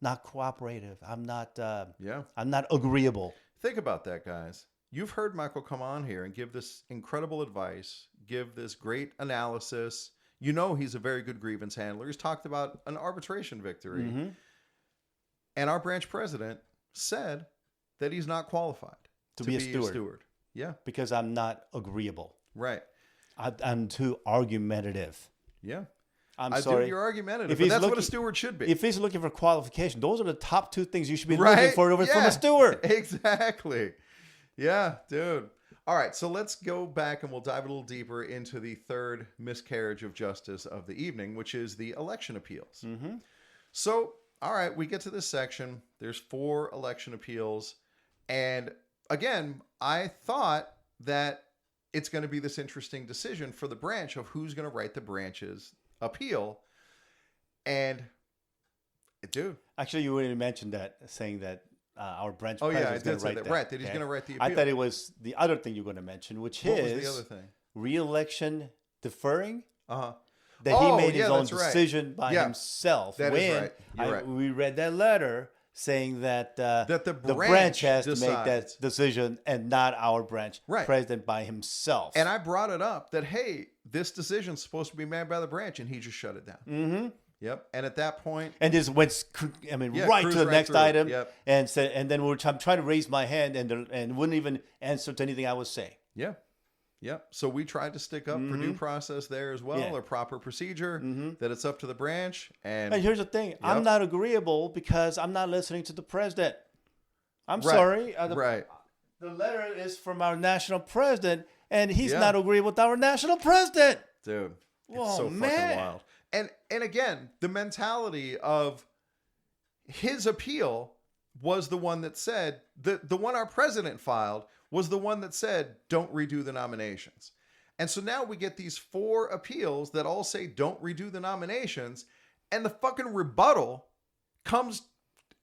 [SPEAKER 2] not cooperative. I'm not. I'm not agreeable.
[SPEAKER 1] Think about that, guys. You've heard Michael come on here and give this incredible advice, give this great analysis. You know he's a very good grievance handler. He's talked about an arbitration victory.
[SPEAKER 2] Mm-hmm.
[SPEAKER 1] And our branch president said that he's not qualified
[SPEAKER 2] To be a steward.
[SPEAKER 1] Yeah,
[SPEAKER 2] because I'm not agreeable.
[SPEAKER 1] right.
[SPEAKER 2] I'm too argumentative.
[SPEAKER 1] Yeah.
[SPEAKER 2] I'm sorry.
[SPEAKER 1] You're argumentative,
[SPEAKER 2] If
[SPEAKER 1] but
[SPEAKER 2] he's
[SPEAKER 1] that's what a
[SPEAKER 2] looking-
[SPEAKER 1] steward should be.
[SPEAKER 2] If he's looking for qualification, those are the top two things you should be
[SPEAKER 1] Right?
[SPEAKER 2] looking for from
[SPEAKER 1] Yeah.
[SPEAKER 2] a steward.
[SPEAKER 1] Exactly. Yeah, dude. All right, so let's go back and we'll dive a little deeper into the third miscarriage of justice of the evening, which is the election appeals.
[SPEAKER 2] Mm-hmm.
[SPEAKER 1] So, all right, we get to this section. There's 4 election appeals. And again, I thought that it's going to be this interesting decision for the branch of who's going to write the branch's appeal. And, dude.
[SPEAKER 2] Actually, you already mentioned that, saying that our branch
[SPEAKER 1] Oh, yeah, I
[SPEAKER 2] president is going
[SPEAKER 1] did
[SPEAKER 2] to
[SPEAKER 1] say
[SPEAKER 2] write
[SPEAKER 1] that.
[SPEAKER 2] that.
[SPEAKER 1] Right, that he's
[SPEAKER 2] okay?
[SPEAKER 1] going to write the
[SPEAKER 2] I
[SPEAKER 1] appeal.
[SPEAKER 2] thought it was the other thing you're going to mention, which
[SPEAKER 1] What
[SPEAKER 2] is
[SPEAKER 1] was the other thing?
[SPEAKER 2] re-election deferring.
[SPEAKER 1] Uh-huh.
[SPEAKER 2] That he made his
[SPEAKER 1] yeah,
[SPEAKER 2] own
[SPEAKER 1] that's right.
[SPEAKER 2] decision by
[SPEAKER 1] Yeah,
[SPEAKER 2] himself.
[SPEAKER 1] that is
[SPEAKER 2] when
[SPEAKER 1] right. You're right.
[SPEAKER 2] we read that letter saying that,
[SPEAKER 1] the
[SPEAKER 2] branch
[SPEAKER 1] branch
[SPEAKER 2] has to make that
[SPEAKER 1] decides.
[SPEAKER 2] decision and not our branch
[SPEAKER 1] Right.
[SPEAKER 2] president by himself.
[SPEAKER 1] And I brought it up that, hey, this decision's supposed to be made by the branch, and he just shut it down.
[SPEAKER 2] Mm-hmm.
[SPEAKER 1] Yep. And at that point,
[SPEAKER 2] And just went,
[SPEAKER 1] Yeah,
[SPEAKER 2] right
[SPEAKER 1] cruise
[SPEAKER 2] to the
[SPEAKER 1] right
[SPEAKER 2] next
[SPEAKER 1] through it.
[SPEAKER 2] item,
[SPEAKER 1] Yep.
[SPEAKER 2] and said, and then I'm trying to raise my hand, and wouldn't even answer to anything I was saying.
[SPEAKER 1] yeah. Yep. So we tried to stick up for due process there as well,
[SPEAKER 2] Yeah.
[SPEAKER 1] or proper procedure, that it's up to the branch. And
[SPEAKER 2] And here's the thing: I'm not agreeable because I'm not listening to the president. I'm
[SPEAKER 1] Right.
[SPEAKER 2] sorry.
[SPEAKER 1] right.
[SPEAKER 2] The letter is from our national president, and he's
[SPEAKER 1] Yeah.
[SPEAKER 2] not agreeable with our national president.
[SPEAKER 1] Dude, it's
[SPEAKER 2] Whoa,
[SPEAKER 1] so fucking
[SPEAKER 2] man.
[SPEAKER 1] wild. And again, the mentality of his appeal was the one that said the one our president filed was the one that said don't redo the nominations. And so now we get these 4 appeals that all say don't redo the nominations, and the fucking rebuttal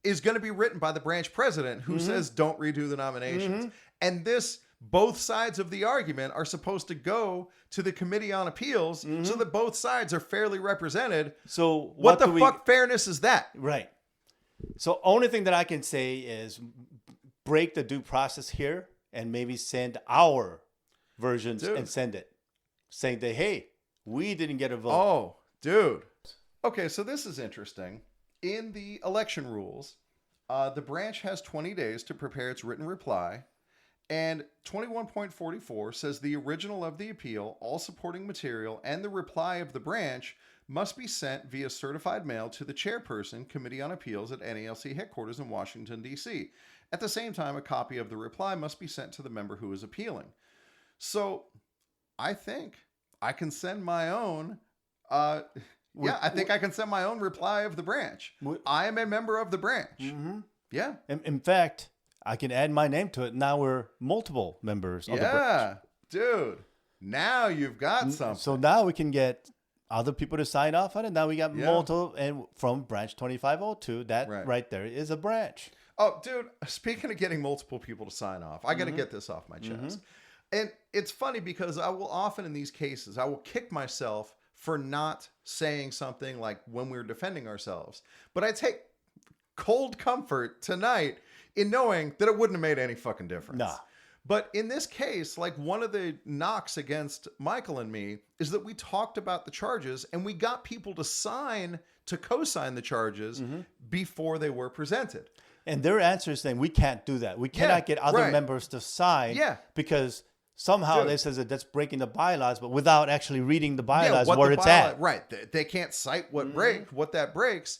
[SPEAKER 1] is going to be written by the branch president who says don't redo the nominations. And this both sides of the argument are supposed to go to the Committee on Appeals so that both sides are fairly represented.
[SPEAKER 2] So
[SPEAKER 1] What the
[SPEAKER 2] do we-
[SPEAKER 1] fuck fairness is that?
[SPEAKER 2] Right. So only thing that I can say is break the due process here and maybe send our versions
[SPEAKER 1] Dude.
[SPEAKER 2] and send it, saying that hey, we didn't get a vote.
[SPEAKER 1] Oh, dude. Okay, so this is interesting. In the election rules, the branch has 20 days to prepare its written reply. And 21.44 says the original of the appeal, all supporting material, and the reply of the branch must be sent via certified mail to the chairperson, Committee on Appeals at NALC headquarters in Washington, D.C. At the same time, a copy of the reply must be sent to the member who is appealing. So I think I can send my own. I think I can send my own reply of the branch. I am a member of the branch.
[SPEAKER 2] Mm-hmm.
[SPEAKER 1] Yeah.
[SPEAKER 2] In fact, I can add my name to it. Now we're multiple members of the branch.
[SPEAKER 1] Yeah, dude. Now you've got something.
[SPEAKER 2] So now we can get other people to sign off on it. Now we got
[SPEAKER 1] Yeah.
[SPEAKER 2] multiple, and from branch 2502, that
[SPEAKER 1] Right.
[SPEAKER 2] right there is a branch.
[SPEAKER 1] Oh, dude, speaking of getting multiple people to sign off, I got to get this off my chest. And it's funny because I will often in these cases, I will kick myself for not saying something like when we were defending ourselves. But I take cold comfort tonight in knowing that it wouldn't have made any fucking difference.
[SPEAKER 2] Nah.
[SPEAKER 1] But in this case, like one of the knocks against Michael and me is that we talked about the charges and we got people to co-sign the charges before they were presented.
[SPEAKER 2] And their answer is saying we can't do that. We cannot get other
[SPEAKER 1] right.
[SPEAKER 2] members to sign
[SPEAKER 1] Yeah.
[SPEAKER 2] because somehow
[SPEAKER 1] Dude.
[SPEAKER 2] they says that that's breaking the bylaws, but without actually reading the bylaws
[SPEAKER 1] what
[SPEAKER 2] where
[SPEAKER 1] the
[SPEAKER 2] it's
[SPEAKER 1] bylaw-
[SPEAKER 2] at.
[SPEAKER 1] Right. They can't cite what what that breaks.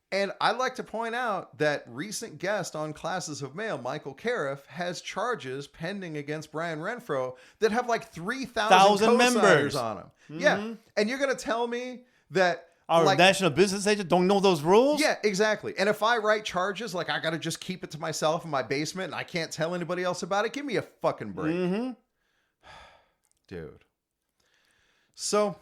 [SPEAKER 1] And I'd like to point out that recent guest on Classes of Mail, Michael Cariff, has charges pending against Brian Renfro that have like 3,000
[SPEAKER 2] members
[SPEAKER 1] members on them. Yeah. And you're going to tell me that
[SPEAKER 2] Our
[SPEAKER 1] like,
[SPEAKER 2] national business agent don't know those rules?
[SPEAKER 1] yeah, exactly. And if I write charges, like I got to just keep it to myself in my basement and I can't tell anybody else about it, give me a fucking break. Dude. So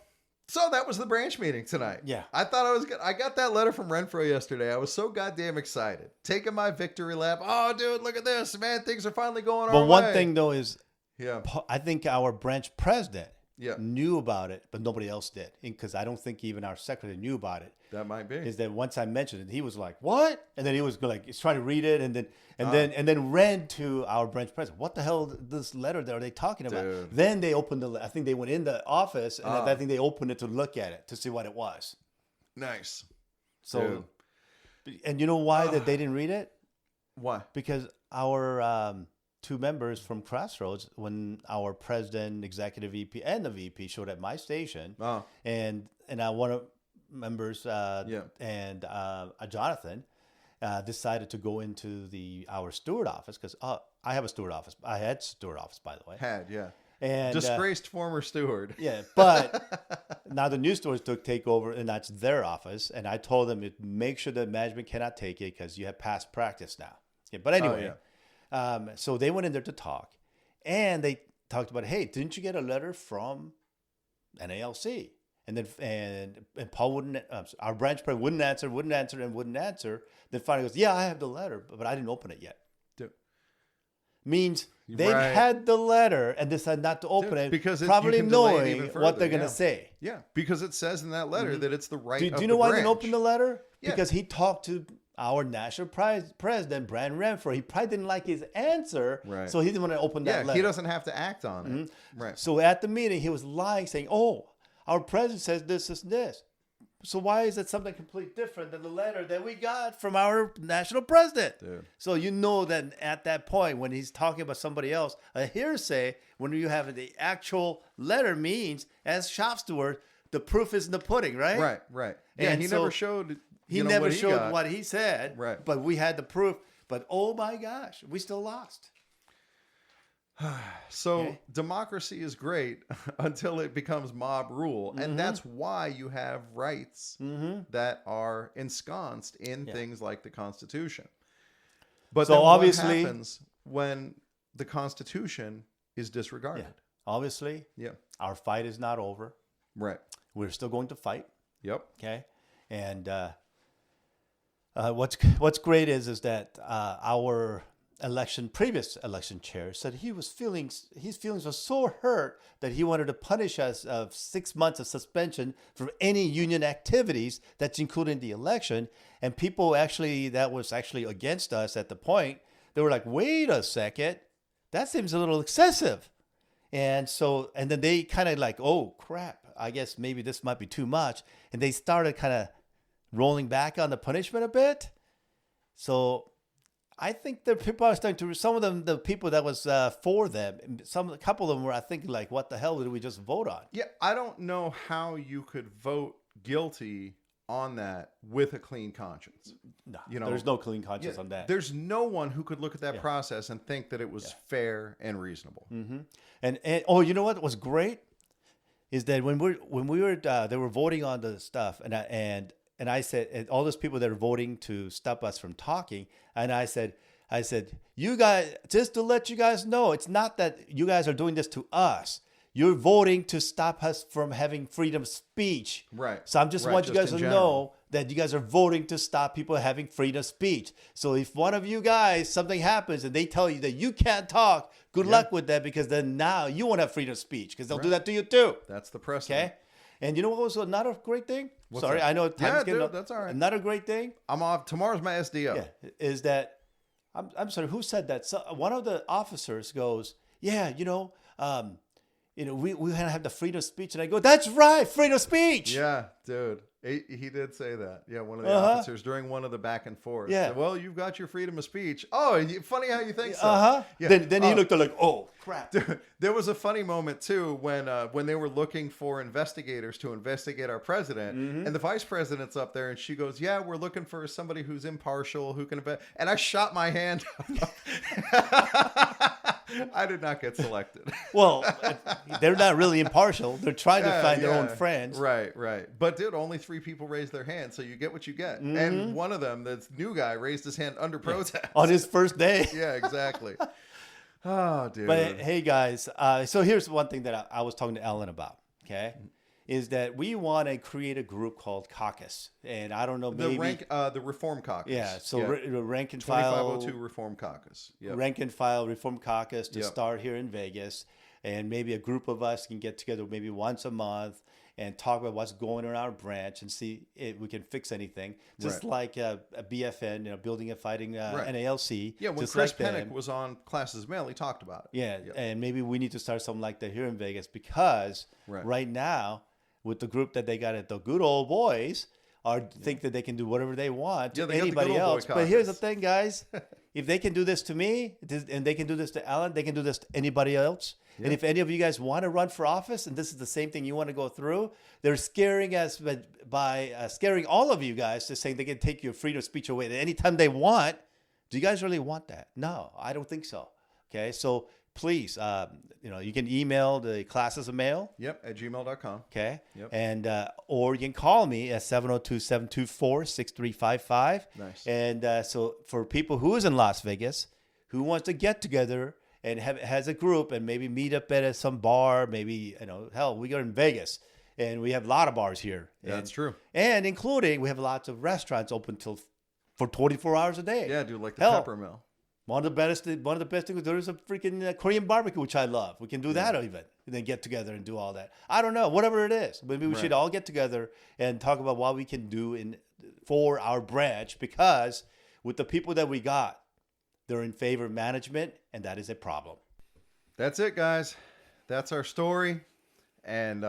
[SPEAKER 1] that was the branch meeting tonight.
[SPEAKER 2] Yeah.
[SPEAKER 1] I thought I was good. I got that letter from Renfro yesterday. I was so goddamn excited. Taking my victory lap. Oh, dude, look at this. Man, things are finally going our way.
[SPEAKER 2] But one thing, though, is
[SPEAKER 1] Yeah.
[SPEAKER 2] I think our branch president
[SPEAKER 1] Yeah.
[SPEAKER 2] knew about it, but nobody else did. Because I don't think even our secretary knew about it.
[SPEAKER 1] That might be.
[SPEAKER 2] Is that once I mentioned it, he was like, "What?" And then he was like, he's trying to read it, and then ran to our branch president. What the hell? This letter that are they talking about?
[SPEAKER 1] Dude.
[SPEAKER 2] Then they opened the. I think they went in the office, and I think they opened it to look at it to see what it was.
[SPEAKER 1] Nice.
[SPEAKER 2] So
[SPEAKER 1] Dude.
[SPEAKER 2] And you know why that they didn't read it?
[SPEAKER 1] Why?
[SPEAKER 2] Because our two members from Crossroads, when our president, executive VP, and the VP showed at my station,
[SPEAKER 1] Oh,
[SPEAKER 2] and one of members and Jonathan decided to go into our steward office because I have a steward office. I had steward office, by the way.
[SPEAKER 1] yeah.
[SPEAKER 2] And
[SPEAKER 1] Disgraced former steward.
[SPEAKER 2] yeah, but now the new stewards take over, and that's their office. And I told them, make sure that management cannot take it because you have past practice now. Yeah, but anyway, so they went in there to talk, and they talked about, hey, didn't you get a letter from NALC? And then and Paul wouldn't, our branch president wouldn't answer. Then finally goes, yeah, I have the letter, but I didn't open it yet.
[SPEAKER 1] Dude.
[SPEAKER 2] Means they've
[SPEAKER 1] Right.
[SPEAKER 2] had the letter and decided not to open it,
[SPEAKER 1] because you
[SPEAKER 2] probably
[SPEAKER 1] can delay it
[SPEAKER 2] knowing
[SPEAKER 1] even
[SPEAKER 2] what they're
[SPEAKER 1] further,
[SPEAKER 2] going to say.
[SPEAKER 1] Yeah, because it says in that letter that it's the right
[SPEAKER 2] Do
[SPEAKER 1] of
[SPEAKER 2] you know
[SPEAKER 1] the
[SPEAKER 2] why
[SPEAKER 1] branch.
[SPEAKER 2] they didn't open the letter?
[SPEAKER 1] Yeah.
[SPEAKER 2] Because he talked to our national president, Brian Renfro. He probably didn't like his answer,
[SPEAKER 1] Right.
[SPEAKER 2] so he didn't want to open that
[SPEAKER 1] Yeah,
[SPEAKER 2] letter.
[SPEAKER 1] he doesn't have to act on it. Right.
[SPEAKER 2] So at the meeting, he was lying, saying, oh, our president says this. So why is it something completely different than the letter that we got from our national president?
[SPEAKER 1] Dude.
[SPEAKER 2] So you know that at that point, when he's talking about somebody else, a hearsay, when you have the actual letter means, as shop steward, the proof is in the pudding, right?
[SPEAKER 1] Right. Yeah,
[SPEAKER 2] And
[SPEAKER 1] he
[SPEAKER 2] so
[SPEAKER 1] never showed.
[SPEAKER 2] He
[SPEAKER 1] you know,
[SPEAKER 2] never
[SPEAKER 1] what
[SPEAKER 2] showed
[SPEAKER 1] got.
[SPEAKER 2] what he said,
[SPEAKER 1] Right.
[SPEAKER 2] but we had the proof. But oh my gosh, we still lost.
[SPEAKER 1] So
[SPEAKER 2] Okay.
[SPEAKER 1] democracy is great until it becomes mob rule, and that's why you have rights that are ensconced in things like the Constitution. But
[SPEAKER 2] So
[SPEAKER 1] then
[SPEAKER 2] obviously-
[SPEAKER 1] what happens when the Constitution is disregarded?
[SPEAKER 2] Obviously,
[SPEAKER 1] Yeah.
[SPEAKER 2] our fight is not over.
[SPEAKER 1] Right.
[SPEAKER 2] We're still going to fight.
[SPEAKER 1] Yep.
[SPEAKER 2] Okay, and what's great is that our previous election chair said his feelings were so hurt that he wanted to punish us of 6 months of suspension from any union activities that's included in the election. And people that was actually against us at the point, they were like, wait a second, that seems a little excessive. And then they kind of like, oh crap, I guess maybe this might be too much. And they started kind of rolling back on the punishment a bit. So I think the people are starting to, some of them, the people that was for them, a couple of them were, I think, like, what the hell did we just vote on?
[SPEAKER 1] Yeah, I don't know how you could vote guilty on that with a clean conscience.
[SPEAKER 2] No,
[SPEAKER 1] You know,
[SPEAKER 2] there's no clean conscience on that.
[SPEAKER 1] There's no one who could look at that process and think that it was fair and reasonable.
[SPEAKER 2] And oh, you know what was great is that when we were they were voting on the stuff, and I said, and all those people that are voting to stop us from talking, and I said, you guys, just to let you guys know, it's not that you guys are doing this to us. You're voting to stop us from having freedom of speech.
[SPEAKER 1] Right.
[SPEAKER 2] So I just
[SPEAKER 1] Right,
[SPEAKER 2] want you
[SPEAKER 1] just
[SPEAKER 2] guys
[SPEAKER 1] in
[SPEAKER 2] to
[SPEAKER 1] general.
[SPEAKER 2] know that you guys are voting to stop people having freedom of speech. So if one of you guys, something happens and they tell you that you can't talk, good luck with that, because then now you won't have freedom of speech because they'll do that to you too.
[SPEAKER 1] That's the precedent.
[SPEAKER 2] Okay? And you know what was another great thing? Sorry,
[SPEAKER 1] that?
[SPEAKER 2] I know time's
[SPEAKER 1] Yeah,
[SPEAKER 2] getting
[SPEAKER 1] dude,
[SPEAKER 2] up.
[SPEAKER 1] that's all right.
[SPEAKER 2] Another great thing,
[SPEAKER 1] I'm off. Tomorrow's my SDO.
[SPEAKER 2] yeah, is that I'm sorry, who said that? So one of the officers goes, "Yeah, we gotta have the freedom of speech," and I go, "That's right, freedom of speech."
[SPEAKER 1] Yeah, dude. He did say that. Yeah, one of the
[SPEAKER 2] Uh-huh.
[SPEAKER 1] officers during one of the back and forth.
[SPEAKER 2] Yeah.
[SPEAKER 1] Well, you've got your freedom of speech. Oh, funny how you think so. Yeah.
[SPEAKER 2] Then he looked like, "Oh crap."
[SPEAKER 1] There was a funny moment too when they were looking for investigators to investigate our president, and the vice president's up there, and she goes, "Yeah, we're looking for somebody who's impartial, who can invest." And I shot my hand up. I did not get selected.
[SPEAKER 2] Well, they're not really impartial. They're trying to find their own friends.
[SPEAKER 1] Right. But dude, only 3 people raised their hand, so you get what you get. And one of them, this new guy, raised his hand under protest.
[SPEAKER 2] On his first day.
[SPEAKER 1] Yeah, exactly. Oh, dude.
[SPEAKER 2] But hey, guys, so here's one thing that I was talking to Ellen about, okay? Is that we want to create a group called Caucus. And I don't know, maybe...
[SPEAKER 1] The Reform Caucus.
[SPEAKER 2] Yeah, so rank and
[SPEAKER 1] 2502
[SPEAKER 2] file...
[SPEAKER 1] Reform Caucus. Yep.
[SPEAKER 2] Rank and file Reform Caucus to
[SPEAKER 1] Yep.
[SPEAKER 2] start here in Vegas. And maybe a group of us can get together maybe once a month and talk about what's going on in our branch and see if we can fix anything. Just like a BFN, Building and Fighting NALC.
[SPEAKER 1] Yeah, when
[SPEAKER 2] just
[SPEAKER 1] Chris
[SPEAKER 2] like them.
[SPEAKER 1] Pennick was on Classes Mail, he talked about it.
[SPEAKER 2] Yeah,
[SPEAKER 1] Yep.
[SPEAKER 2] and maybe we need to start something like that here in Vegas because
[SPEAKER 1] Right.
[SPEAKER 2] right now, with the group that they got at the Good Old Boys, or think that they can do whatever they want to
[SPEAKER 1] Yeah, they got the
[SPEAKER 2] anybody
[SPEAKER 1] good old
[SPEAKER 2] else. But here's the
[SPEAKER 1] boycotters.
[SPEAKER 2] thing, guys. If they can do this to me and they can do this to Alan, they can do this to anybody else. And if any of you guys want to run for office and this is the same thing you want to go through, they're scaring us by scaring all of you guys to saying they can take your freedom of speech away at any time they want. Do you guys really want that? No, I don't think so. Okay, so please, you can email the classes of mail.
[SPEAKER 1] Yep, at gmail.com.
[SPEAKER 2] Okay.
[SPEAKER 1] Yep.
[SPEAKER 2] And or you can call me at 702-724-6355.
[SPEAKER 1] Nice.
[SPEAKER 2] And so for people who is in Las Vegas, who wants to get together and has a group and maybe meet up at some bar, maybe, hell, we go in Vegas and we have a lot of bars here.
[SPEAKER 1] Yeah, that's true.
[SPEAKER 2] And including, we have lots of restaurants open for 24 hours a day.
[SPEAKER 1] Yeah, dude, like the
[SPEAKER 2] Hell,
[SPEAKER 1] pepper mill.
[SPEAKER 2] One of the best things, there's a freaking Korean barbecue, which I love. We can do that even, and then get together and do all that. I don't know, whatever it is. Maybe we should all get together and talk about what we can do for our branch, because with the people that we got, they're in favor of management, and that is a problem.
[SPEAKER 1] That's it, guys. That's our story. And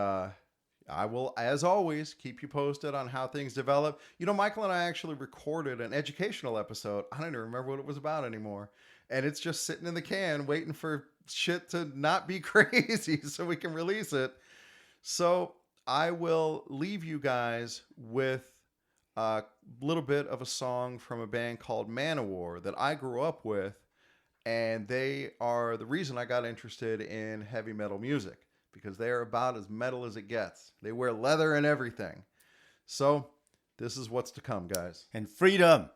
[SPEAKER 1] I will, as always, keep you posted on how things develop. Michael and I actually recorded an educational episode. I don't even remember what it was about anymore. And it's just sitting in the can waiting for shit to not be crazy so we can release it. So I will leave you guys with a little bit of a song from a band called Manowar that I grew up with. And they are the reason I got interested in heavy metal music, because they're about as metal as it gets. They wear leather and everything. So this is what's to come, guys.
[SPEAKER 2] And freedom.